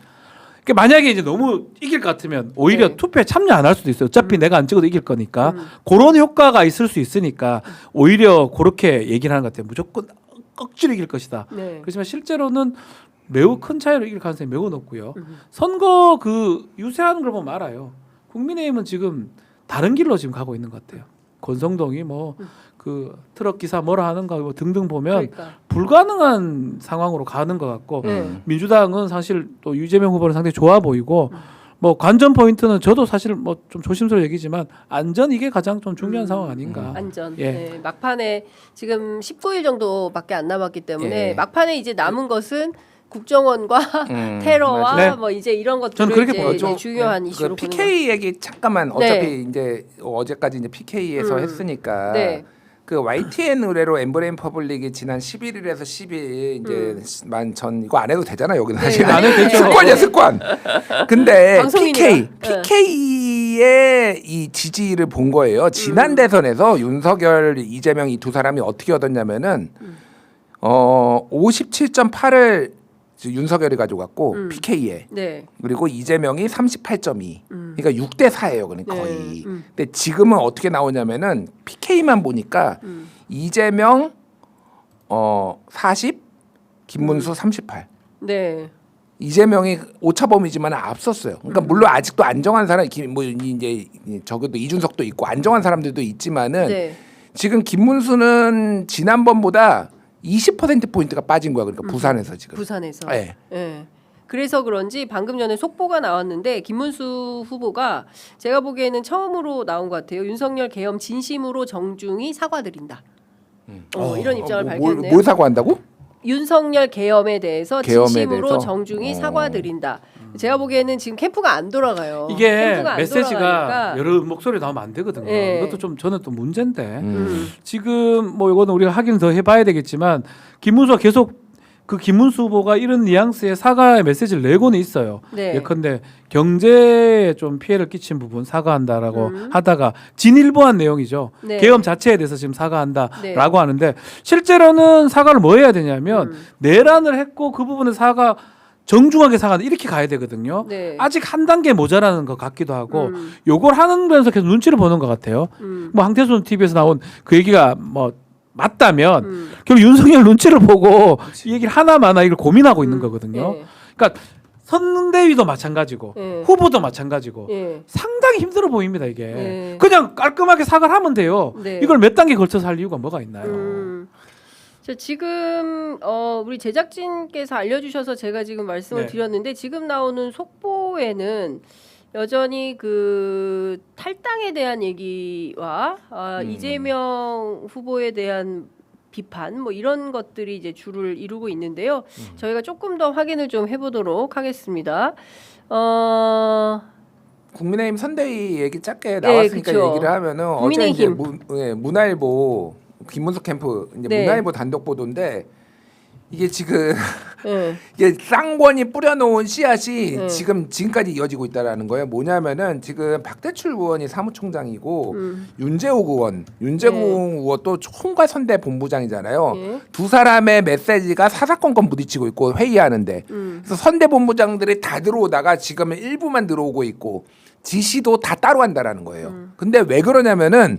만약에 이제 너무 이길 것 같으면 오히려 네. 투표에 참여 안 할 수도 있어요. 어차피 내가 안 찍어도 이길 거니까 그런 효과가 있을 수 있으니까 오히려 그렇게 얘기를 하는 것 같아요. 무조건 억지로 이길 것이다. 네. 그렇지만 실제로는 매우 큰 차이로 이길 가능성이 매우 높고요. 선거 그 유세하는 걸 보면 알아요. 국민의힘은 지금 다른 길로 지금 가고 있는 것 같아요. 권성동이 뭐 그 트럭 기사 뭐라 하는가 뭐 등등 보면 그러니까. 불가능한 상황으로 가는 것 같고 민주당은 사실 또 유재명 후보는 상당히 좋아 보이고 뭐 관전 포인트는 저도 사실 뭐 좀 조심스러워 얘기지만 안전 이게 가장 좀 중요한 상황 아닌가. 안전. 예. 네. 막판에 지금 19일 정도밖에 안 남았기 때문에 예. 막판에 이제 남은 것은 국정원과 테러와 네. 뭐 이제 이런 것들을 저는 그렇게 이제 보죠. 중요한 이슈로 그 보는 PK 얘기 잠깐만 네. 어차피 이제 어제까지 이제 PK에서 했으니까 네. 그 YTN 의뢰로 엠브레인 퍼블릭이 지난 11일에서 10일 이제 만 이거 안 해도 되잖아 여기는 네, 사실 안 해도 되죠. 습관이야 습관. 근데 방송인이라. PK의 이 지지를 본 거예요. 지난 대선에서 윤석열, 이재명 이 두 사람이 어떻게 얻었냐면은 57.8을 윤석열이 가져갔고 PK에 네. 그리고 이재명이 38.2. 그러니까 6대 4예요. 그러니까 네. 거의. 근데 지금은 어떻게 나오냐면은 PK만 보니까 이재명 40, 김문수 38. 네. 이재명이 오차범위지만 앞섰어요. 그러니까 물론 아직도 안정한 사람 뭐 이제 적어도 이준석도 있고 안정한 사람들도 있지만은 네. 지금 김문수는 지난번보다 20% 포인트가 빠진 거야. 그러니까 부산에서 지금. 부산에서. 네. 네. 그래서 그런지 방금 전에 속보가 나왔는데 김문수 후보가 제가 보기에는 처음으로 나온 것 같아요. 윤석열 계엄 진심으로 정중히 사과드린다. 이런 입장을 밝혔네요. 뭘 사과한다고? 윤석열 계엄에 대해서 계엄에 진심으로 대해서? 정중히 사과드린다. 제가 보기에는 지금 캠프가 안 돌아가요. 이게 캠프가 안 메시지가 돌아가니까. 여러 목소리 나오면 안 되거든요. 네. 이것도 좀 저는 또 문제인데 지금 뭐 이거는 우리가 확인 더 해봐야 되겠지만 김문수가 계속 그 김문수 후보가 이런 뉘앙스의 사과의 메시지를 내고는 있어요. 네. 예컨대 경제에 좀 피해를 끼친 부분 사과한다라고 하다가 진일보한 내용이죠. 네. 계엄 자체에 대해서 지금 사과한다라고 네. 하는데 실제로는 사과를 뭐 해야 되냐면 내란을 했고 그 부분에 사과 정중하게 사과는 이렇게 가야 되거든요. 네. 아직 한 단계 모자라는 것 같기도 하고 요걸 하는 데서 계속 눈치를 보는 것 같아요. 뭐 황태순 TV에서 나온 그 얘기가 뭐 맞다면 결국 윤석열 눈치를 보고 이 얘기를 하나마나 이걸 고민하고 있는 거거든요. 네. 그러니까 선대위도 마찬가지고 네. 후보도 마찬가지고 예. 상당히 힘들어 보입니다 이게. 네. 그냥 깔끔하게 사과를 하면 돼요. 네. 이걸 몇 단계 걸쳐서 할 이유가 뭐가 있나요? 자, 지금 우리 제작진께서 알려주셔서 제가 지금 말씀을 네. 드렸는데 지금 나오는 속보에는 여전히 그 탈당에 대한 얘기와 이재명 후보에 대한 비판 뭐 이런 것들이 이제 주를 이루고 있는데요. 저희가 조금 더 확인을 좀 해보도록 하겠습니다. 국민의힘 선대위 얘기 짧게 나왔으니까 그쵸. 얘기를 하면은 어제 이제 국민의힘. 문화일보 김문수 캠프 이제 네. 문화일보 단독 보도인데 이게 지금 예. 이게 쌍권이 뿌려놓은 씨앗이 네. 지금까지 이어지고 있다라는 거예요. 뭐냐면은 지금 박대출 의원이 사무총장이고 윤재욱 의원 또 총괄 선대 본부장이잖아요. 예. 두 사람의 메시지가 사사건건 부딪히고 있고 회의하는데 그래서 선대 본부장들이 다 들어오다가 지금은 일부만 들어오고 있고 지시도 다 따로 한다라는 거예요. 근데 왜 그러냐면은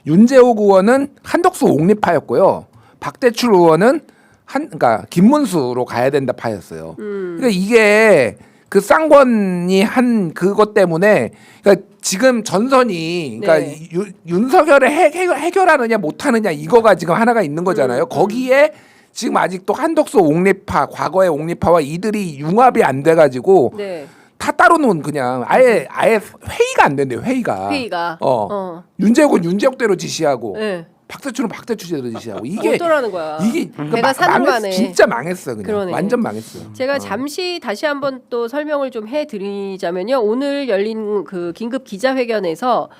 윤재욱 의원은 한덕수 옹립파였고요. 박대출 의원은 그러니까 김문수로 가야 된다 파였어요. 그러니까 이게 그 쌍권이 한 그것 때문에 그러니까 지금 전선이 그러니까 네. 윤석열을 해결하느냐 못하느냐 이거가 지금 하나가 있는 거잖아요. 거기에 지금 아직도 한덕수 옹립파 과거의 옹립파와 이들이 융합이 안 돼가지고 네. 다 따로 놓은 그냥 아예 회의가 안 된대요. 회의가. 윤재욱은 윤재욱대로 지시하고 네. 박대출은 박대출대로 지시하고 이게 어떠라는 거야. 이게 배가 산으로가네. 진짜 망했어 그냥 그러네. 완전 망했어. 제가 잠시 다시 한번 또 설명을 좀 해드리자면요. 오늘 열린 그 긴급 기자회견에서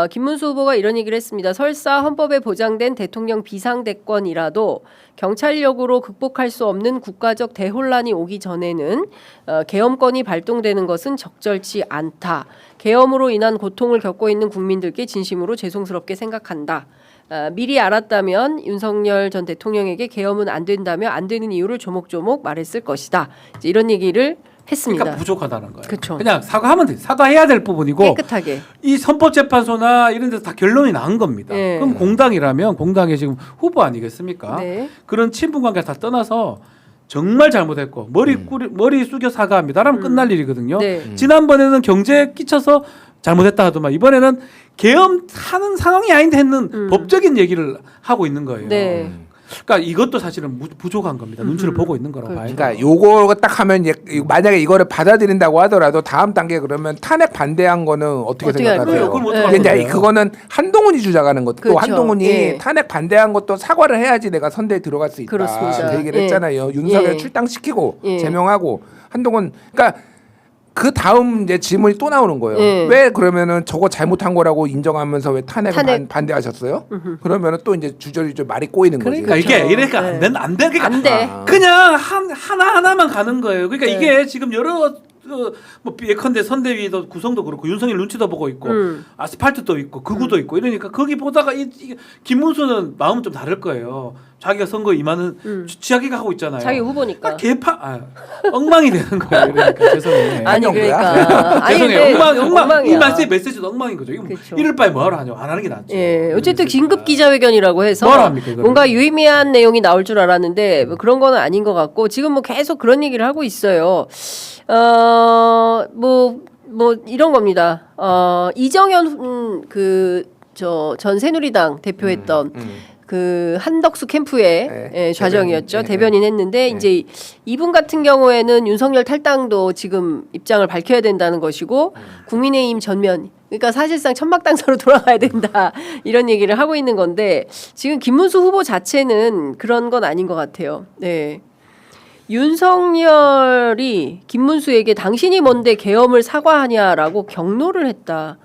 김문수 후보가 이런 얘기를 했습니다. 설사 헌법에 보장된 대통령 비상대권이라도 경찰력으로 극복할 수 없는 국가적 대혼란이 오기 전에는 계엄권이 발동되는 것은 적절치 않다. 계엄으로 인한 고통을 겪고 있는 국민들께 진심으로 죄송스럽게 생각한다. 미리 알았다면 윤석열 전 대통령에게 계엄은 안 된다며 안 되는 이유를 조목조목 말했을 것이다. 이제 이런 얘기를 했습니다. 그러니까 부족하다는 거예요. 그쵸. 그냥 사과하면 돼. 사과해야 될 부분이고 깨끗하게. 이 선법재판소나 이런 데서 다 결론이 난 겁니다. 네. 그럼 공당이라면 공당의 지금 후보 아니겠습니까? 네. 그런 친분관계 다 떠나서 정말 잘못했고 머리 숙여 사과합니다. 라면 끝날 일이거든요. 네. 지난번에는 경제에 끼쳐서 잘못했다 하더만 이번에는 계엄하는 상황이 아닌데 했는 법적인 얘기를 하고 있는 거예요. 네. 그러니까 이것도 사실은 부족한 겁니다. 눈치를 보고 있는 거라고 봐요. 그러니까 요거 딱 하면 만약에 이거를 받아들인다고 하더라도 다음 단계 그러면 탄핵 반대한 거는 어떻게 어떻게 할 생각하세요? 거예요? 그걸 못 네. 하는 근데 거예요. 그거는 한동훈이 주장하는 것도 그렇죠. 한동훈이 예. 탄핵 반대한 것도 사과를 해야지 내가 선대에 들어갈 수 있다. 그렇습니다. 그 얘기를 예. 했잖아요. 윤석열 예. 출당시키고 예. 제명하고 한동훈 그러니까 그 다음 이제 질문이 또 나오는 거예요. 예. 왜 그러면은 저거 잘못한 거라고 인정하면서 왜 탄핵을 탄핵. 반대하셨어요? 그러면은 또 이제 주저리 좀 말이 꼬이는 그러니까 거지. 이게 이러니까 네. 안 돼. 그러니까 안 돼. 그냥 하나하나만 가는 거예요. 그러니까 네. 이게 지금 여러 뭐 예컨대 선대위도 구성도 그렇고 윤석열 눈치도 보고 있고 아스팔트도 있고 극우도 있고 이러니까 거기 보다가 김문수는 마음은 좀 다를 거예요. 자기가 선거 임하는 자기가 하고 있잖아요. 자기 후보니까. 엉망이 되는 거예요. 그러니까 죄송해요. 아니 정도야? 그러니까. 아니, 죄송해요. 근데 엉망. 이 엉망이야. 메시지도 엉망인 거죠. 이거 그쵸. 이럴 바에 뭐하러 하냐고 안 하는 게 낫죠. 예, 어쨌든 긴급 기자회견이라고 해서 뭘 합니까, 이거를? 뭔가 유의미한 내용이 나올 줄 알았는데 뭐 그런 거는 아닌 것 같고 지금 뭐 계속 그런 얘기를 하고 있어요. 뭐 이런 겁니다. 이정현 전 새누리당 대표했던 그 한덕수 캠프의 네, 예, 좌정이었죠. 대변인. 대변인 했는데 네. 이제 이분 같은 경우에는 윤석열 탈당도 지금 입장을 밝혀야 된다는 것이고 국민의힘 전면 그러니까 사실상 천막당사로 돌아가야 된다 이런 얘기를 하고 있는 건데 지금 김문수 후보 자체는 그런 건 아닌 것 같아요. 네. 윤석열이 김문수에게 당신이 뭔데 계엄을 사과하냐라고 경로를 했다.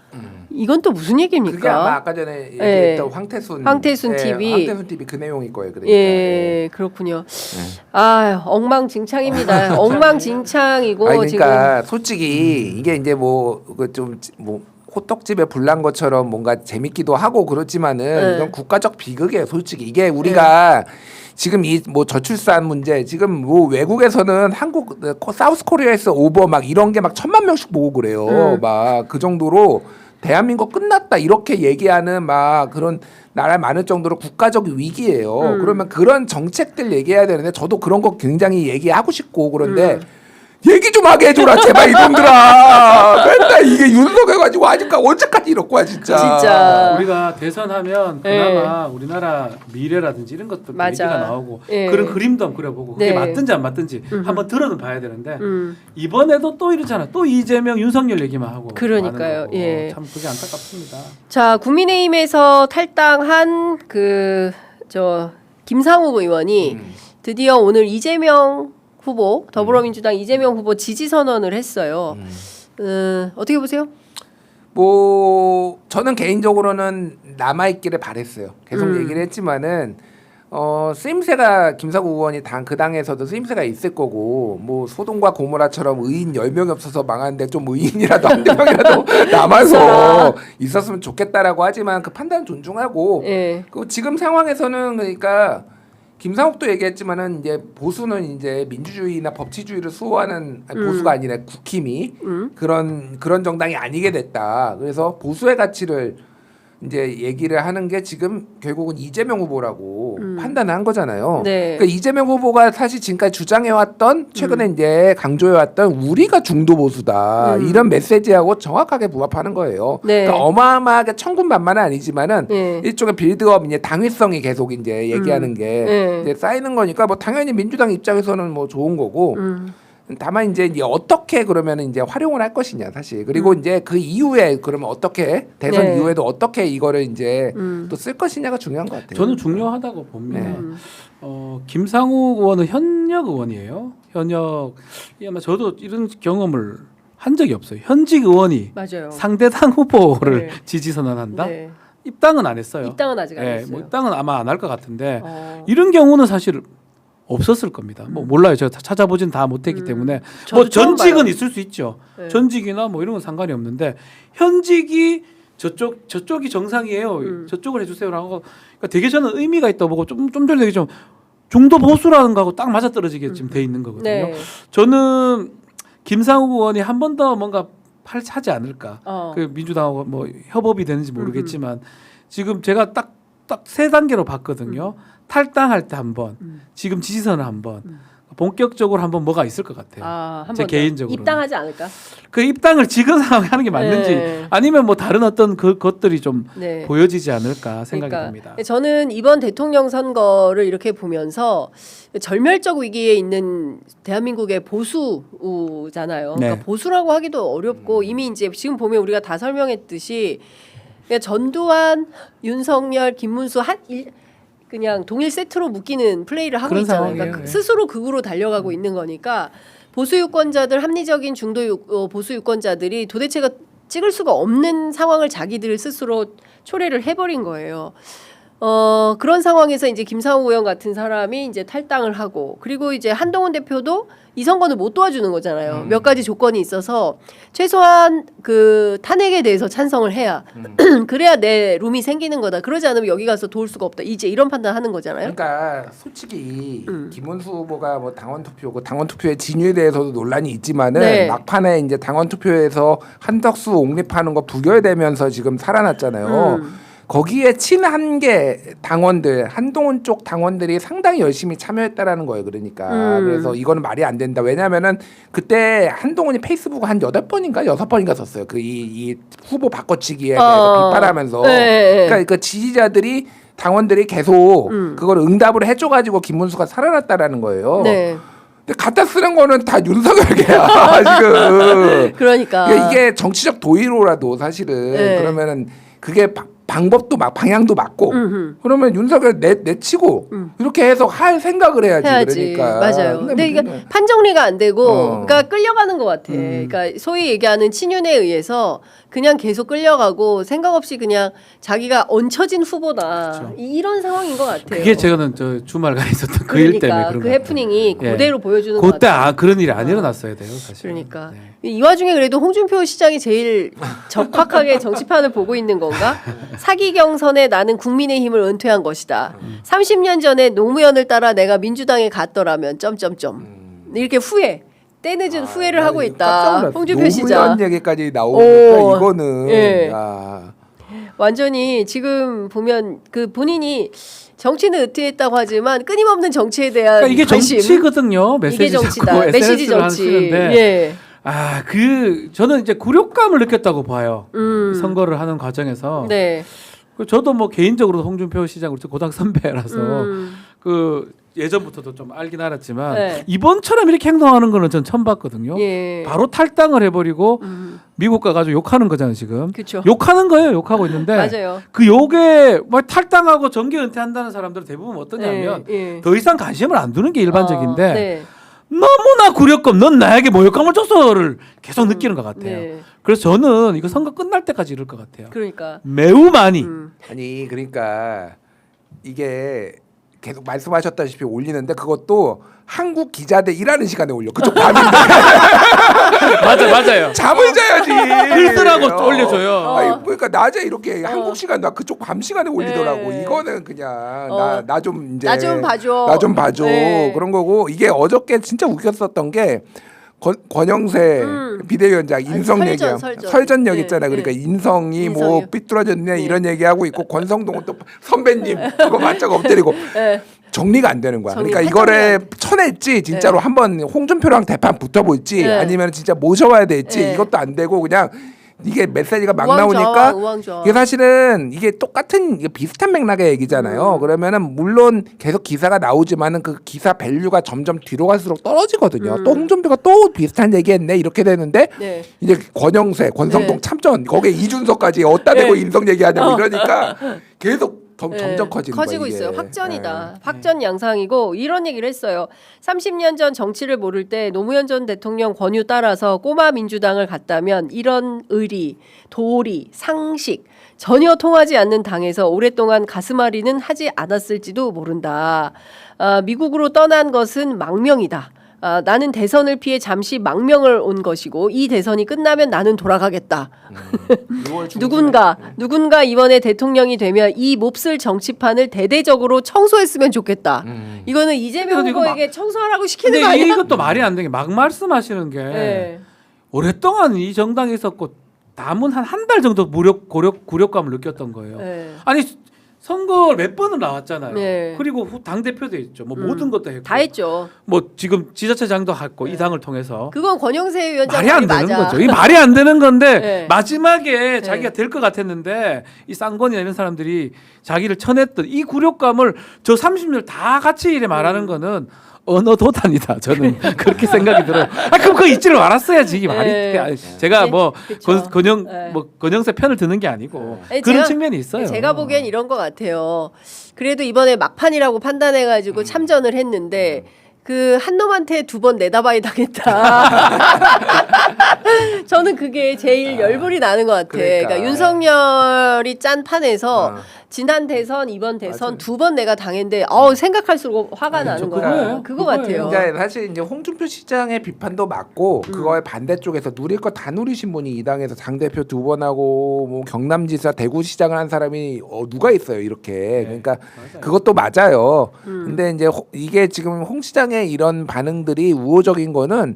이건 또 무슨 얘기입니까? 그게 아마 아까 전에 얘기했던 황태순 TV. 황태순 TV 그 내용일 거예요. 그러니까. 예, 그렇군요. 아, 엉망진창입니다. 엉망진창이고 아니, 그러니까 지금 솔직히 이게 이제 뭐 호떡집에 불난 것처럼 뭔가 재밌기도 하고 그렇지만은 네. 이건 국가적 비극이에요. 솔직히 이게 우리가 지금 이 뭐 저출산 문제 지금 뭐 외국에서는 한국 사우스 코리아에서 오버 막 이런 게 막 1,000만 명씩 보고 그래요. 막 그 정도로 대한민국 끝났다 이렇게 얘기하는 막 그런 나라 많을 정도로 국가적 위기예요. 그러면 그런 정책들 얘기해야 되는데 저도 그런 거 굉장히 얘기하고 싶고 그런데 얘기 좀 하게 해줘라 제발 이놈들아. 맨날 이게 윤석해가지고 아직까지 언제까지 이럴 거야 진짜. 진짜. 우리가 대선하면 그나마 우리나라 미래라든지 이런 것도 맞아. 얘기가 나오고 예. 그런 그림도 한번 그려보고 그게 네. 맞든지 안 맞든지 한번 들어는 봐야 되는데 이번에도 또 이러잖아. 또 이재명 윤석열 얘기만 하고 그러니까요. 많은 거고. 예. 참 그게 안타깝습니다. 자, 국민의힘에서 탈당한 김상욱 의원이 드디어 오늘 이재명 후보 더불어민주당 이재명 후보 지지 선언을 했어요. 어떻게 보세요? 뭐 저는 개인적으로는 남아 있기를 바랬어요. 계속 얘기를 했지만은 쓰임새가 김사구 의원이 그 당에서도 쓰임새가 있을 거고 뭐 소동과 고모라처럼 의인 10명이 없어서 망하는데 좀 의인이라도 한두 명이라도 남아서 있었으면 좋겠다라고 하지만 그 판단은 존중하고 예. 그 지금 상황에서는 그러니까 김상욱도 얘기했지만은 이제 보수는 이제 민주주의나 법치주의를 수호하는 아니, 보수가 아니라 국힘이 그런 정당이 아니게 됐다. 그래서 보수의 가치를 이제 얘기를 하는 게 지금 결국은 이재명 후보라고 판단을 한 거잖아요. 네. 그러니까 이재명 후보가 사실 지금까지 주장해왔던 최근에 이제 강조해왔던 우리가 중도 보수다 이런 메시지하고 정확하게 부합하는 거예요. 네. 그러니까 어마어마하게 천군만만은 아니지만은 네. 일종의 빌드업 이제 당위성이 계속 이제 얘기하는 게 네. 이제 쌓이는 거니까 뭐 당연히 민주당 입장에서는 뭐 좋은 거고. 다만 이제 어떻게 그러면 이제 활용을 할 것이냐 사실 그리고 이제 그 이후에 그러면 어떻게 대선 네. 이후에도 어떻게 이거를 이제 또 쓸 것이냐가 중요한 것 같아요. 저는 중요하다고 봅니다. 네. 김상욱 의원은 현역 의원이에요. 현역 아마 저도 이런 경험을 한 적이 없어요. 현직 의원이 맞아요. 상대당 후보를 네. 지지 선언한다. 네. 입당은 안 했어요. 입당은 아직 안 예, 했어요. 뭐 입당은 아마 안 할 것 같은데 어. 이런 경우는 사실 없었을 겁니다. 뭐 몰라요. 제가 찾아보진 다 못했기 때문에 저도 뭐 처음 전직은 봐요. 있을 수 있죠. 네. 전직이나 뭐 이런 건 상관이 없는데 현직이 저쪽이 정상이에요. 저쪽을 해주세요라고. 그러니까 되게 저는 의미가 있다고 보고 좀 전에 되게 좀 중도 보수라는 거하고 딱 맞아 떨어지게 지금 돼 있는 거거든요. 네. 저는 김상욱 의원이 한 번 더 뭔가 하지 않을까. 그 민주당하고 뭐 협업이 되는지 모르겠지만 지금 제가 딱 세 단계로 봤거든요. 탈당할 때 한 번, 지금 지지선을 한 번, 본격적으로 한번 뭐가 있을 것 같아요. 한 제 번 더. 개인적으로 입당하지 않을까? 그 입당을 지금 상황에 하는 게 맞는지 네. 아니면 뭐 다른 어떤 것들이 좀 네. 보여지지 않을까 생각이 그러니까 듭니다. 저는 이번 대통령 선거를 이렇게 보면서 절멸적 위기에 있는 대한민국의 보수잖아요. 네. 그러니까 보수라고 하기도 어렵고 이미 이제 지금 보면 우리가 다 설명했듯이 그냥 전두환, 윤석열, 김문수 그냥 동일 세트로 묶이는 플레이를 하고 그런 있잖아요. 상황이에요. 그러니까 예. 스스로 극으로 달려가고 있는 거니까 보수 유권자들 합리적인 보수 유권자들이 도대체가 찍을 수가 없는 상황을 자기들 스스로 초래를 해버린 거예요. 그런 상황에서 이제 김상우 의원 같은 사람이 이제 탈당을 하고 그리고 이제 한동훈 대표도 이 선거는 못 도와주는 거잖아요. 몇 가지 조건이 있어서 최소한 그 탄핵에 대해서 찬성을 해야 그래야 내 룸이 생기는 거다. 그러지 않으면 여기 가서 도울 수가 없다. 이제 이런 판단하는 거잖아요. 그러니까 솔직히 김문수 후보가 뭐 당원 투표고 당원 투표의 진위에 대해서도 논란이 있지만은 네. 막판에 이제 당원 투표에서 한덕수 옹립하는 거 부결되면서 지금 살아났잖아요. 거기에 친한계 당원들 한동훈 쪽 당원들이 상당히 열심히 참여했다라는 거예요. 그러니까 그래서 이거는 말이 안 된다. 왜냐하면은 그때 한동훈이 페이스북 한 8번인가 6번인가 썼어요. 그 이 후보 바꿔치기에 대해서 비판하면서 네. 그러니까 그 지지자들이 당원들이 계속 그걸 응답을 해줘가지고 김문수가 살아났다라는 거예요. 네. 근데 갖다 쓰는 거는 다 윤석열이야 지금. 그러니까 이게 정치적 도의로라도 사실은 네. 그러면은 그게 방법도 방향도 맞고 그러면 윤석열 내치고 이렇게 해서 할 생각을 해야지. 그러니까 맞아요. 근데 이게 판정리가 안 되고 그러니까 끌려가는 것 같아. 그러니까 소위 얘기하는 친윤에 의해서 그냥 계속 끌려가고 생각 없이 그냥 자기가 얹혀진 후보다. 그렇죠. 이런 상황인 것 같아요. 그게 저는 저 주말간에 있었던 그 일 때문에 그런 그 것 해프닝이 같아요. 그대로 보여주는 것 그때 같아요. 그런 일이 안 일어났어야 돼요, 사실. 그러니까 네. 이 와중에 그래도 홍준표 시장이 제일 적확하게 정치판을 보고 있는 건가? 사기 경선에 나는 국민의힘을 은퇴한 것이다. 30년 전에 노무현을 따라 내가 민주당에 갔더라면 이렇게 때늦은 후회를 하고 있다. 홍준표 시장 노무현 얘기까지 나오니까 이거는 예. 야. 완전히 지금 보면 그 본인이 정치는 은퇴했다고 하지만 끊임없는 정치에 대한 그러니까 이게 관심. 정치거든요. 메시지 이게 정치다. 자꾸 메시지 SNS를 정치. 쓰는데 예. 저는 이제 굴욕감을 느꼈다고 봐요. 선거를 하는 과정에서. 네. 저도 뭐 개인적으로 홍준표 시장 고등 선배라서 그 예전부터도 좀 알긴 알았지만 네. 이번처럼 이렇게 행동하는 거는 전 처음 봤거든요. 예. 바로 탈당을 해버리고 미국 가가지고 욕하는 거잖아요 지금. 그쵸. 욕하는 거예요. 욕하고 있는데 맞아요. 그 욕에 뭐 탈당하고 정계 은퇴한다는 사람들은 대부분 어떠냐면 예. 더 이상 관심을 안 두는 게 일반적인데 네. 너무나 굴욕감 넌 나에게 모욕감을 줬어를 계속 느끼는 것 같아요. 네. 그래서 저는 이거 선거 끝날 때까지 이럴 것 같아요. 그러니까 매우 많이. 아니 그러니까 이게 계속 말씀하셨다시피 올리는데 그것도 한국 기자들 일하는 시간에 올려. 그쪽 밤인데 맞아요. 잠을 자야지. 글 쓰라고 올려줘요. 아니, 그러니까 낮에 이렇게 한국 시간 나 그쪽 밤 시간에 올리더라고. 네. 이거는 그냥 나 좀 이제 나 좀 봐줘. 나 좀 봐줘 네. 그런 거고 이게 어저께 진짜 웃겼었던 게 권영세 비대위원장 인성 설전, 얘기하고 설전. 설전역 네, 있잖아. 그러니까 네. 인성이 뭐 인성이요. 삐뚤어졌네 이런 얘기하고 있고 권성동은 또 선배님 그거 맞자고 엎드리고 네. 정리가 안 되는 거야. 정리, 그러니까 이거를 쳐낼지 진짜로 한번 홍준표랑 대판 붙어볼지 네. 아니면 진짜 모셔와야 될지 네. 이것도 안 되고 그냥 이게 메시지가 막 우왕좌왕, 나오니까 우왕좌왕. 이게 사실은 이게 똑같은 이게 비슷한 맥락의 얘기잖아요. 그러면은 물론 계속 기사가 나오지만은 그 기사 밸류가 점점 뒤로 갈수록 떨어지거든요. 또 홍준표가 또 비슷한 얘기했네 이렇게 되는데 네. 이제 권영세, 권성동 네. 참전 거기에 이준석까지 어디다 대고 네. 인성 얘기하냐고 이러니까 계속 네, 점점 커지는 거예요. 커지고 이게. 있어요. 확전이다. 네. 확전 양상이고 이런 얘기를 했어요. 30년 전 정치를 모를 때 노무현 전 대통령 권유 따라서 꼬마 민주당을 갔다면 이런 의리, 도리, 상식 전혀 통하지 않는 당에서 오랫동안 가슴앓이는 하지 않았을지도 모른다. 미국으로 떠난 것은 망명이다. 나는 대선을 피해 잠시 망명을 온 것이고 이 대선이 끝나면 나는 돌아가겠다. 누군가 이번에 대통령이 되면 이 몹쓸 정치판을 대대적으로 청소했으면 좋겠다. 이거는 이재명 근데 이거 후보에게 청소하라고 시키는 거 근데 아니야? 이것도 말이 안 되는 게 막 말씀하시는 게 네. 오랫동안 이 정당에 있었고 남은 한 달 정도 굴욕감을 느꼈던 거예요. 네. 아니 선거 몇 번을 나왔잖아요. 네. 그리고 당 대표도 했죠. 뭐 모든 것도 했고. 다 했죠. 뭐 지금 지자체장도 했고 이 당을 통해서 그건 권영세 위원장 말이 안 되는 맞아. 거죠. 이 말이 안 되는 건데 네. 마지막에 자기가 될 것 같았는데 이 쌍권이나 이런 사람들이 자기를 쳐냈던 이 굴욕감을 저 30년 다 같이 이래 말하는 거는 언어 도단이다. 저는 그렇게 생각이 들어요. 그럼 그 잊지를 말았어야지. 이 말이 네. 아니, 제가 뭐 그쵸. 권영세 편을 드는 게 아니고 아니, 그런 제가- 측면이 있어요. 제가 보기엔 이런 것 같아요. 그래도 이번에 막판이라고 판단해가지고 참전을 했는데 그 한 놈한테 2번 내다봐야 당했다. 저는 그게 제일 열불이 나는 것 같아. 그러니까. 그러니까 윤석열이 짠 판에서 어. 지난 대선, 이번 대선 맞아요. 2번 내가 당했는데 생각할수록 화가 아니, 나는 저 거야. 그거예요. 그거 그거예요. 같아요. 그러니까 사실 이제 홍준표 시장의 비판도 맞고 그거의 반대쪽에서 누릴 거 다 누리신 분이 이 당에서 당 대표 2번 하고 뭐 경남지사 대구시장을 한 사람이 누가 있어요 이렇게. 그러니까 맞아요. 그것도 맞아요. 근데 이제 이게 지금 홍 시장의 이런 반응들이 우호적인 거는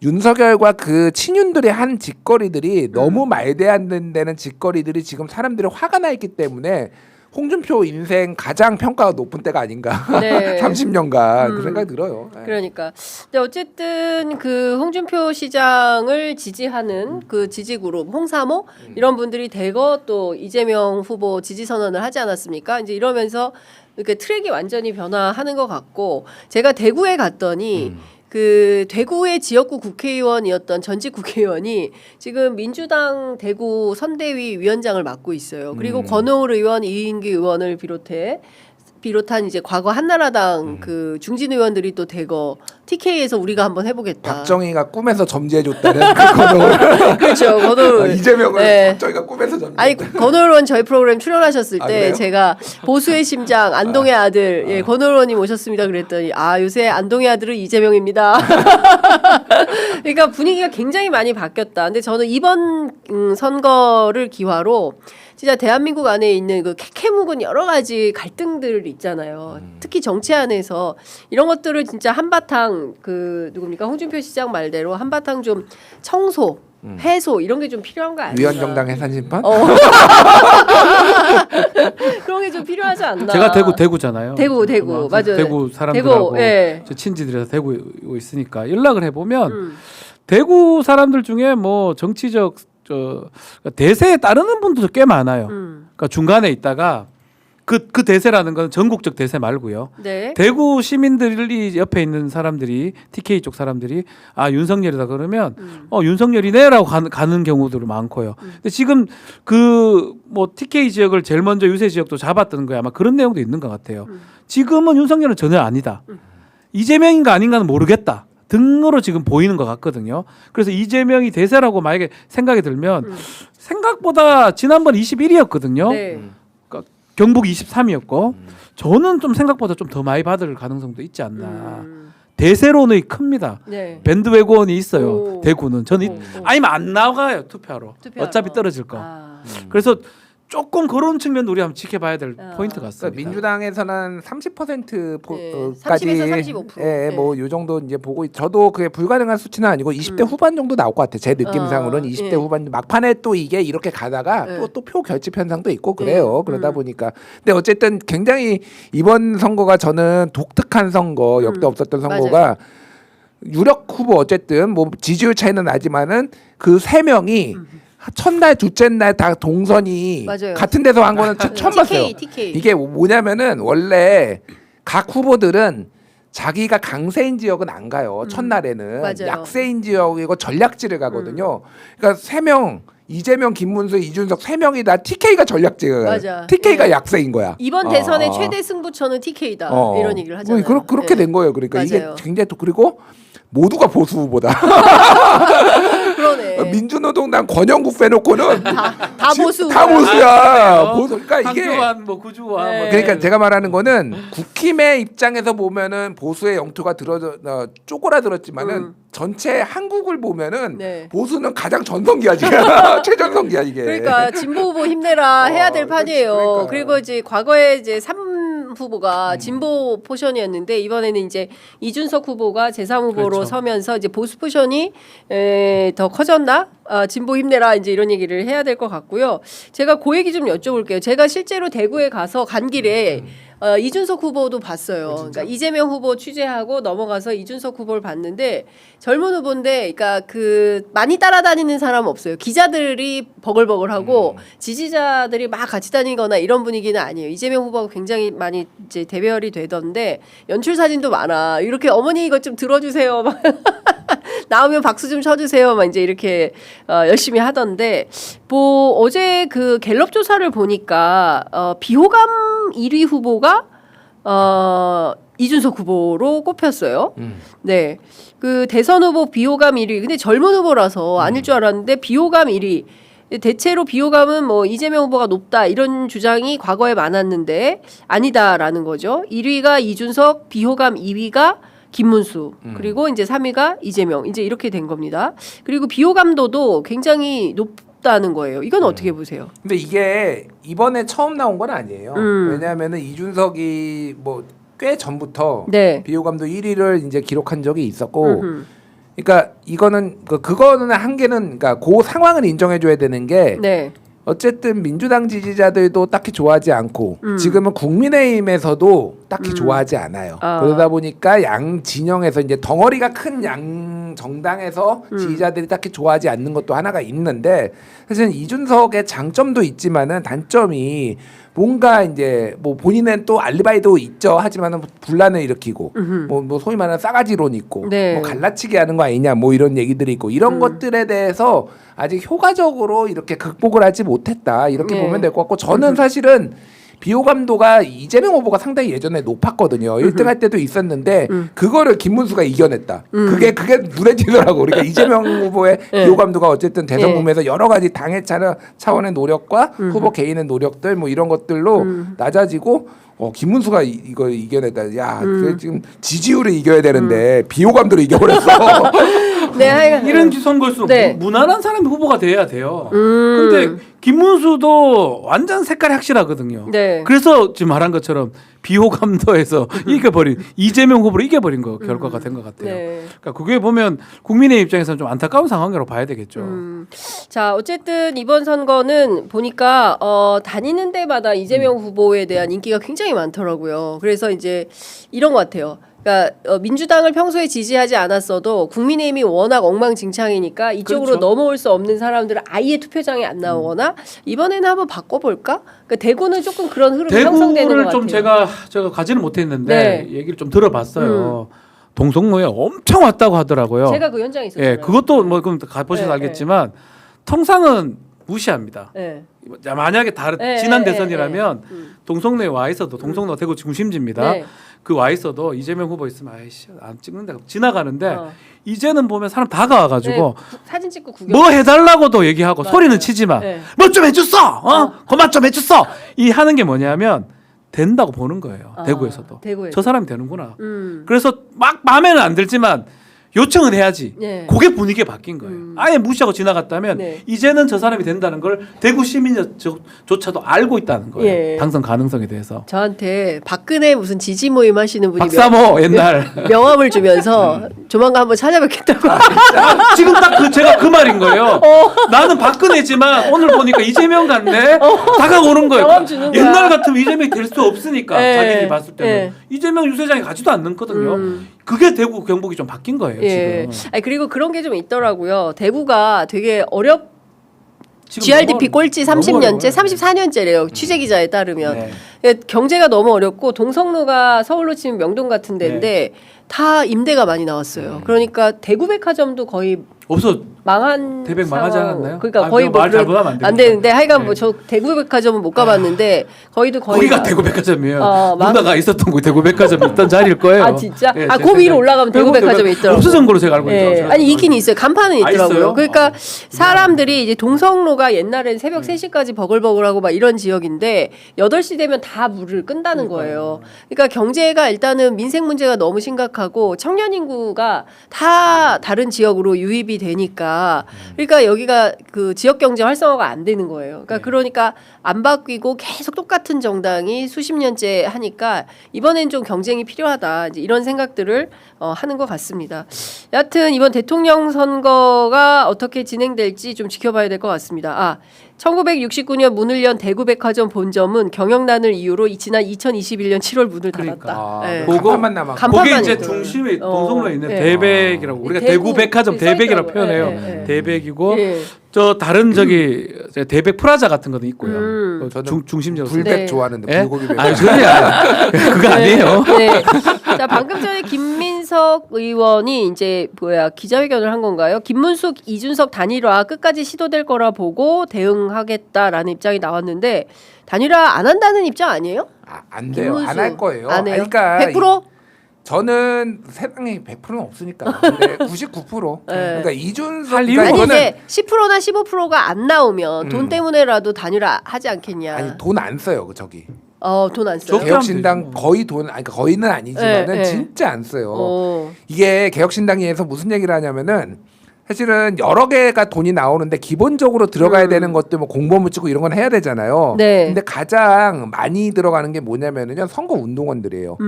윤석열과 그 친윤들의 한 짓거리들이 너무 말대 안 된다는 짓거리들이 지금 사람들이 화가 나 있기 때문에 홍준표 인생 가장 평가가 높은 때가 아닌가. 네. 30년간 그 생각이 들어요. 네. 그러니까. 근데 어쨌든 그 홍준표 시장을 지지하는 그 지지 그룹 홍사모 이런 분들이 대거 또 이재명 후보 지지 선언을 하지 않았습니까? 이제 이러면서 이렇게 트랙이 완전히 변화하는 것 같고 제가 대구에 갔더니 그 대구의 지역구 국회의원이었던 전직 국회의원이 지금 민주당 대구 선대위 위원장을 맡고 있어요. 그리고 권오을 의원, 이인기 의원을 비롯한 이제 과거 한나라당 그 중진 의원들이 또 대거 TK에서 우리가 한번 해보겠다. 박정희가 꿈에서 점지해줬다는 그 권오을. 그렇죠. 권오을. 이재명을 네. 박정희가 꿈에서 점지. 아니 권오을 의원 저희 프로그램 출연하셨을 때 그래요? 제가 보수의 심장 안동의 아들 예, 권오을 의원님 오셨습니다 그랬더니 요새 안동의 아들은 이재명입니다. 그러니까 분위기가 굉장히 많이 바뀌었다. 근데 저는 이번 선거를 기화로 진짜 대한민국 안에 있는 그 캐캐묵은 여러 가지 갈등들 있잖아요. 특히 정치 안에서 이런 것들을 진짜 한바탕 그 누굽니까 홍준표 시장 말대로 한바탕 좀 청소, 해소 이런 게 좀 필요한 거 아니야? 위원정당 해산 심판? 그런 게 좀 필요하지 않나? 제가 대구잖아요. 대구 맞아요. 대구 사람들하고 예. 저 친지들에서 대구 있으니까 연락을 해보면 대구 사람들 중에 뭐 정치적 대세에 따르는 분들도 꽤 많아요. 그러니까 중간에 있다가 그 대세라는 건 전국적 대세 말고요. 네. 대구 시민들이 옆에 있는 사람들이 TK 쪽 사람들이 윤석열이다 그러면 윤석열이네라고 가는 경우도 많고요. 근데 지금 그 뭐 TK 지역을 제일 먼저 유세 지역도 잡았던 거야 아마 그런 내용도 있는 것 같아요. 지금은 윤석열은 전혀 아니다. 이재명인가 아닌가는 모르겠다. 등으로 지금 보이는 것 같거든요. 그래서 이재명이 대세라고 만약에 생각이 들면 생각보다 지난번 21이었거든요. 네. 경북 23이었고 저는 좀 생각보다 좀 더 많이 받을 가능성도 있지 않나. 대세론이 큽니다. 네. 밴드웨건이 있어요. 오. 대구는 저는 아니면 안 나가요 투표하러. 어차피 떨어질 거. 그래서 조금 그런 측면도 우리 한번 지켜봐야 될 포인트 같습니다. 그러니까 민주당에서는 30%까지 네, 30에서 35%. 예, 뭐요 정도 이제 보고 저도 그게 불가능한 수치는 아니고 20대 후반 정도 나올 것 같아요. 제 느낌상으로는 20대 예. 후반 막판에 또 이게 이렇게 가다가 예. 또 표 결집 현상도 있고 그래요. 그러다 보니까 근데 어쨌든 굉장히 이번 선거가 저는 독특한 선거, 역대 없었던 선거가 맞아요. 유력 후보 어쨌든 뭐 지지율 차이는 나지만은 그 세 명이 첫날 둘째 날 다 동선이 맞아요. 같은 데서 한 거는 처음 봤어요. TK. 이게 뭐냐면은 원래 각 후보들은 자기가 강세인 지역은 안 가요. 첫날에는 맞아요. 약세인 지역이고 전략지를 가거든요. 그러니까 세 명 이재명, 김문수, 이준석 세 명이 다 TK가 전략지가 맞아. TK가 예. 약세인 거야. 이번 대선의 최대 승부처는 TK다 이런 얘기를 하잖아요. 그렇게 네. 된 거예요. 그러니까 맞아요. 이게 굉장히 또 그리고 모두가 보수 후보다. 그러네. 민주노동당 권영국 빼놓고는 다 보수. 다 보수야. 보수. 그러니까 이게 황교안 뭐 구주환 네. 뭐 그러니까 제가 말하는 거는 국힘의 입장에서 보면은 보수의 영토가 쪼그라들었지만은 전체 한국을 보면은 네. 보수는 가장 전성기야 지금 최전성기야 이게. 그러니까 진보 후보 힘내라 해야 될 판이에요. 그러니까. 그리고 이제 과거에 이제 3 후보가 진보 포션이었는데 이번에는 이제 이준석 후보가 제3 후보로 그렇죠. 서면서 이제 보수 포션이 더 커졌나? 진보 힘내라 이제 이런 얘기를 해야 될 것 같고요. 제가 그 얘기 좀 여쭤볼게요. 제가 실제로 대구에 가서 간 길에 이준석 후보도 봤어요. 그러니까 이재명 후보 취재하고 넘어가서 이준석 후보를 봤는데 젊은 후보인데, 그러니까 그 많이 따라다니는 사람 없어요. 기자들이 버글버글하고 지지자들이 막 같이 다니거나 이런 분위기는 아니에요. 이재명 후보가 굉장히 많이 이제 대별이 되던데 연출 사진도 많아. 이렇게 어머니 이것 좀 들어주세요. 막 나오면 박수 좀 쳐주세요. 막 이제 이렇게 열심히 하던데 뭐 어제 그 갤럽 조사를 보니까 비호감 1위 후보가 이준석 후보로 꼽혔어요. 네, 그 대선 후보 비호감 1위. 근데 젊은 후보라서 아닐 줄 알았는데 비호감 1위. 대체로 비호감은 뭐 이재명 후보가 높다 이런 주장이 과거에 많았는데 아니다라는 거죠. 1위가 이준석, 비호감 2위가 김문수, 그리고 이제 3위가 이재명, 이제 이렇게 된 겁니다. 그리고 비호감도도 굉장히 높다는 거예요. 이건 어떻게 보세요? 근데 이게 이번에 처음 나온 건 아니에요. 왜냐하면은 이준석이 뭐 꽤 전부터 네. 비호감도 1위를 이제 기록한 적이 있었고, 그러니까 이거는 그거는 한계는 그러니까 그 상황을 인정해줘야 되는 게 네. 어쨌든 민주당 지지자들도 딱히 좋아하지 않고 지금은 국민의힘에서도 딱히 좋아하지 않아요. 그러다 보니까 양 진영에서 이제 덩어리가 큰 양 정당에서 지지자들이 딱히 좋아하지 않는 것도 하나가 있는데 사실은 이준석의 장점도 있지만은 단점이 뭔가 이제 뭐 본인은 또 알리바이도 있죠. 하지만은 분란을 일으키고 뭐 소위 말하는 싸가지론 있고 네. 뭐 갈라치기 하는 거 아니냐 뭐 이런 얘기들이 있고 이런 것들에 대해서 아직 효과적으로 이렇게 극복을 하지 못했다 이렇게 네. 보면 될 것 같고 저는 사실은 비호감도가 이재명 후보가 상당히 예전에 높았거든요. 1등 할 때도 있었는데 그거를 김문수가 이겨냈다. 그게 눈에 띄더라고. 그러니까 이재명 후보의 비호감도가 어쨌든 대선 국면에서 여러 가지 당의 차원의 노력과 후보 개인의 노력들 뭐 이런 것들로 낮아지고 김문수가 이거 이겨냈다. 야, 그게 지금 지지율을 이겨야 되는데 비호감도를 이겨버렸어. 네, 이런 선거일수록 네. 무난한 사람이 후보가 돼야 돼요. 근데 김문수도 완전 색깔이 확실하거든요. 네. 그래서 지금 말한 것처럼 비호감도에서 이겨버린 이재명 후보로 이겨버린 거 결과가 된 것 같아요. 네. 그러니까 그게 보면 국민의 입장에서는 좀 안타까운 상황이라고 봐야 되겠죠. 자, 어쨌든 이번 선거는 보니까 다니는 데마다 이재명 후보에 대한 인기가 굉장히 많더라고요. 그래서 이제 이런 것 같아요. 그러니까 민주당을 평소에 지지하지 않았어도 국민의힘이 워낙 엉망진창이니까 이쪽으로 그렇죠. 넘어올 수 없는 사람들은 아예 투표장에 안 나오거나 이번에는 한번 바꿔볼까? 그러니까 대구는 조금 그런 흐름이 형성되는 것 대구를 같아요. 좀 제가 가지는 못했는데 네. 얘기를 좀 들어봤어요. 동성로에 엄청 왔다고 하더라고요. 제가 그 현장에 있었잖아요. 예, 그것도 뭐 그럼 가보셔서 네, 알겠지만 통상은 무시합니다. 네. 만약에 네, 지난 네, 대선이라면 네. 동성로에 와 있어도 동성로가 대구 중심지입니다. 네. 그 와 있어도 이재명 후보 있으면 아이씨 안 찍는다 지나가는데 어. 이제는 보면 사람 다 가가지고 사진 찍고 구경. 뭐 해달라고도 얘기하고 맞아요. 소리는 치지 마. 네. 뭐 좀 해줬어. 그만 좀 해줬어. 이 하는 게 뭐냐면 된다고 보는 거예요. 대구에서도. 대구에서. 저 사람이 되는구나. 그래서 막 마음에는 안 들지만 요청은 해야지. 네. 그게 분위기가 바뀐 거예요. 아예 무시하고 지나갔다면 네. 이제는 저 사람이 된다는 걸 대구 시민조차도 알고 있다는 거예요. 예. 당선 가능성에 대해서. 저한테 박근혜 무슨 지지 모임 하시는 분이 박사모 옛날 명함을 주면서 조만간 한번 찾아뵙겠다고. 지금 딱 제가 그 말인 거예요. 나는 박근혜지만 오늘 보니까 이재명 같네. 다가오는 거예요. 명함 주는 거야. 옛날 같으면 이재명이 될 수 없으니까 예. 자기들이 봤을 때는 예. 이재명 유세장에 가지도 않거든요. 그게 대구 경북이 좀 바뀐 거예요. 예. 지금. 아니, 그리고 그런 게 좀 있더라고요. 대구가 되게 지금 GRDP 너무- 꼴찌 너무 30년째, 어려워요. 34년째래요. 취재 기자에 따르면. 네. 예, 경제가 너무 어렵고 동성로가 서울로 치면 명동 같은 데인데 다 임대가 많이 나왔어요. 그러니까 대구백화점도 거의 없어. 망한 대백 망하지 상황. 않았나요? 그러니까 아, 거의 그거 말 잘못하면 안 안 됩니다. 되는데 하여간 네. 뭐 저 대구백화점은 못 가봤는데 거의도 거의 거기가 다- 대구백화점이에요. 막- 누나가 있었던 곳 대구백화점 있던 자리일 거예요. 아 진짜? 예, 아 제 그 위로 생각에. 올라가면 대구백화점이 있더라고요. 없어진 걸로 제가 알고 예. 있죠. 아니 있긴 있어요. 간판은 아, 있더라고요. 있어요? 그러니까 사람들이 이제 동성로가 옛날엔 새벽 3시까지 버글버글하고 막 이런 지역인데 8시 되면 다 물을 끈다는 거예요. 그러니까 경제가 일단은 민생 문제가 너무 심각하고 청년 인구가 다 다른 지역으로 유입이 되니까 그러니까 여기가 그 지역 경제 활성화가 안 되는 거예요. 그러니까 안 바뀌고 계속 똑같은 정당이 수십 년째 하니까 이번엔 좀 경쟁이 필요하다. 이제 이런 생각들을 하는 것 같습니다. 여하튼 이번 대통령 선거가 어떻게 진행될지 좀 지켜봐야 될 것 같습니다. 1969년 문을 연 대구백화점 본점은 경영난을 이유로 지난 2021년 7월 문을 그러니까. 닫았다. 예. 그거- 간판만 남아. 간판만 거기 이제 있더라고요. 중심에 동성로에 있는 예. 대백이라고 우리가 대구- 대구백화점 써 대백이라고 있더라고요. 표현해요. 예, 예. 대백이고 예. 저 다른 저기 대백 프라자 같은 것도 있고요. 저는 중심적으로. 불백 네. 좋아하는데 예? 불고기 백. 아니 소리야. 그거 아니에요. 네. 자 방금 전에 김민석 의원이 이제 기자회견을 한 건가요? 김문숙, 이준석 단일화 끝까지 시도될 거라 보고 대응하겠다라는 입장이 나왔는데 단일화 안 한다는 입장 아니에요? 안 돼요. 김문수. 안 할 거예요. 안 해요? 그러니까 100%? 저는 세상에 100%는 없으니까. 근데 99%. 네. 그러니까 이준석 할 이유가 아니 이거는 이제 10%나 15%가 안 나오면 돈 때문에라도 단일화 하지 않겠냐? 아니 돈 안 써요. 그 돈 안 써요. 저- 개혁신당 거의 돈 아니 그러니까 거의는 아니지만은 네, 네. 진짜 안 써요. 어. 이게 개혁신당에서 무슨 얘기를 하냐면은 사실은 여러 개가 돈이 나오는데 기본적으로 들어가야 되는 것도 뭐 공보물 찍고 이런 건 해야 되잖아요. 네. 근데 가장 많이 들어가는 게 뭐냐면은요 선거 운동원들이에요.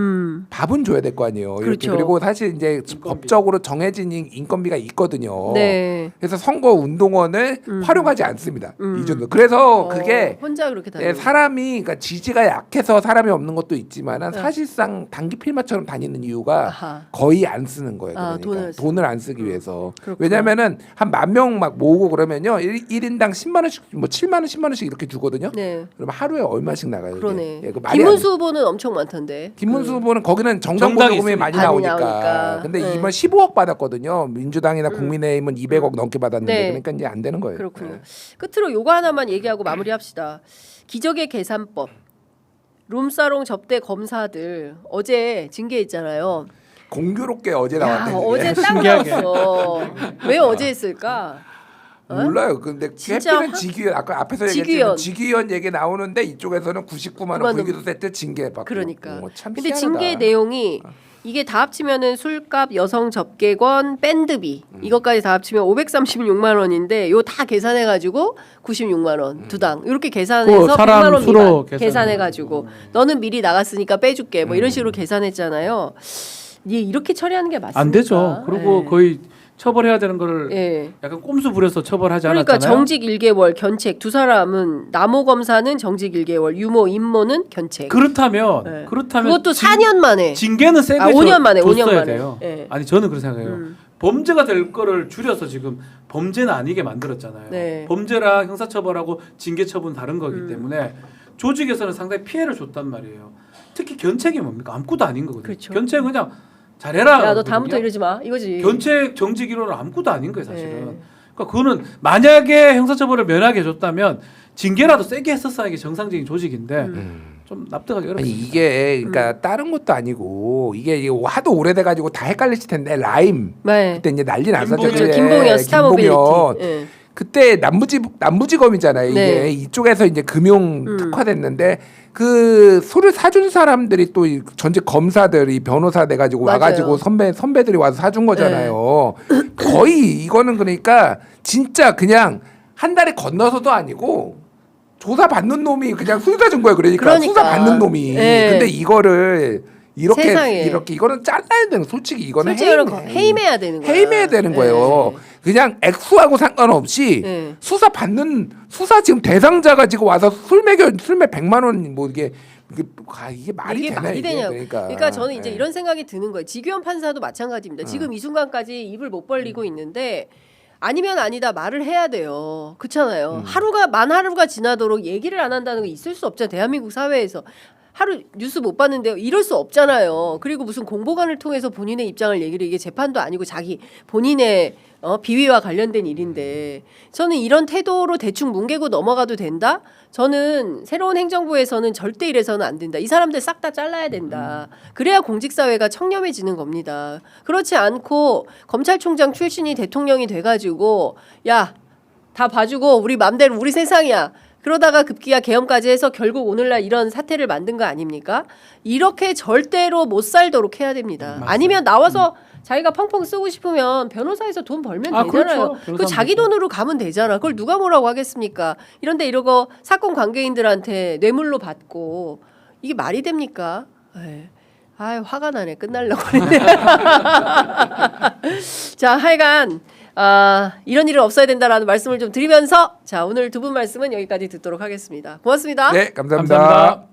밥은 줘야 될 거 아니에요. 이렇게. 그렇죠. 그리고 사실 이제 인건비. 법적으로 정해진 인건비가 있거든요. 네. 그래서 선거 운동원을 활용하지 않습니다. 이준석. 그래서 그게 혼자 그렇게 다니. 사람이 그러니까 지지가 약해서 사람이 없는 것도 있지만은 사실상 단기 필마처럼 다니는 이유가 아하. 거의 안 쓰는 거예요. 아, 그러니까 돈을 돈을 안 쓰기 위해서. 그렇구나. 왜냐면은 한 10,000명 막 모으고 그러면요. 1인당 10만 원씩 뭐 7만 원 10만 원씩 이렇게 주거든요. 네. 그러면 하루에 얼마씩 나가요? 이게? 그러네. 예, 그 말이 안 김문수 후보는 엄청 많던데. 김문수 후보는 거기는 정당 정당이 보조금이 많이 많이 나오니까. 나오니까. 근데 네. 이번 15억 받았거든요. 민주당이나 국민의힘은 200억 넘게 받았는데 네. 그러니까 이제 안 되는 거예요. 그렇군요. 네. 끝으로 요거 하나만 얘기하고 마무리합시다. 기적의 계산법. 룸사롱 접대 검사들 어제 징계했잖아요. 공교롭게 어제 야, 나왔대. 어제 딱 신기하게. 나왔어. 왜 어제 했을까? 몰라요. 근데 진짜 해피는 직위원 아까 앞에서 직위원. 얘기했지만 직위원 얘기 나오는데 이쪽에서는 99만 원 9만 원. 불기소 세트 징계 받고. 그러니까. 참 근데 희한하다. 징계 내용이 이게 다 합치면은 술값, 여성 접객원, 밴드비 이것까지 다 합치면 536만 원인데 요 다 계산해 가지고 96만 원 두당 이렇게 계산해서 그 사람 100만 원 수로 미만 계산해 계산해 가지고 너는 미리 나갔으니까 빼줄게 뭐 이런 식으로 계산했잖아요. 이렇게 처리하는 게 맞습니까? 안 되죠. 그리고 예. 거의 처벌해야 되는 거를 예. 약간 꼼수 부려서 처벌하지 그러니까 않았잖아요. 정직 1개월, 견책 두 사람은 남모 검사는 정직 1개월, 유모, 임모는 견책. 그렇다면 예. 그렇다면 그것도 4년 만에. 징계는 세게 5년 만에, 줬어야 5년 만에. 돼요. 예. 아니 저는 그렇게 생각해요. 범죄가 될 거를 줄여서 지금 범죄는 아니게 만들었잖아요. 네. 범죄랑 형사처벌하고 징계처분은 다른 거기 때문에 조직에서는 상당히 피해를 줬단 말이에요. 특히 견책이 뭡니까? 아무것도 아닌 거거든요. 그렇죠. 견책은 그냥 잘해라. 야, 너 거거든요. 다음부터 이러지 마. 이거지. 견책 정직이론은 아무것도 아닌 거예요, 사실은. 네. 그러니까 그거는 만약에 형사처벌을 면하게 해줬다면 징계라도 세게 했었어야 이게 정상적인 조직인데 좀 납득하기 아니 어렵습니다. 이게 그러니까 다른 것도 아니고 이게 하도 오래돼 가지고 다 헷갈리실 텐데 라임 네. 그때 이제 난리 났었죠. 김봉현. 그렇죠. 김봉현 스타모빌리티. 그때 남부지검이잖아요. 이게 네. 이쪽에서 이제 금융 특화됐는데 그 술을 사준 사람들이 또 전직 검사들이 변호사 돼가지고 맞아요. 와가지고 선배들이 와서 사준 거잖아요. 거의 이거는 그러니까 진짜 그냥 한 달에 건너서도 아니고 조사 받는 놈이 그냥 술 사준 거예요. 그러니까 수사 받는 놈이. 네. 근데 이거를 세상에. 이렇게 이거는 잘라야 되는 솔직히 이거는 솔직히 해임해야 되는 거야. 해임해야 되는 거예요. 그냥 액수하고 상관없이 네. 수사 지금 대상자가 지금 와서 술매 100만 원 뭐 이게 말이 되나 말이 이게 되냐고. 그러니까 저는 이제 네. 이런 생각이 드는 거예요. 지규현 판사도 마찬가지입니다. 지금 이 순간까지 입을 못 벌리고 있는데 아니면 아니다 말을 해야 돼요. 그렇잖아요. 만 하루가 지나도록 얘기를 안 한다는 거 있을 수 없잖아요. 대한민국 사회에서. 하루 뉴스 못 봤는데요. 이럴 수 없잖아요. 그리고 무슨 공보관을 통해서 본인의 입장을 얘기를 이게 재판도 아니고 자기 본인의 비위와 관련된 일인데 저는 이런 태도로 대충 뭉개고 넘어가도 된다? 저는 새로운 행정부에서는 절대 이래서는 안 된다. 이 사람들 싹 다 잘라야 된다. 그래야 공직사회가 청렴해지는 겁니다. 그렇지 않고 검찰총장 출신이 대통령이 돼가지고 야, 다 봐주고 우리 맘대로 우리 세상이야. 그러다가 급기야 계엄까지 해서 결국 오늘날 이런 사태를 만든 거 아닙니까? 이렇게 절대로 못 살도록 해야 됩니다. 아니면 나와서 자기가 펑펑 쓰고 싶으면 변호사에서 돈 벌면 되잖아요. 그렇죠. 그 자기 돈으로 가면 되잖아. 그걸 누가 뭐라고 하겠습니까? 이런데 이러고 사건 관계인들한테 뇌물로 받고 이게 말이 됩니까? 에이. 아유 화가 나네. 끝날려고 그랬네. 자 하여간 이런 일은 없어야 된다라는 말씀을 좀 드리면서 자 오늘 두 분 말씀은 여기까지 듣도록 하겠습니다. 고맙습니다. 네, 감사합니다. 감사합니다.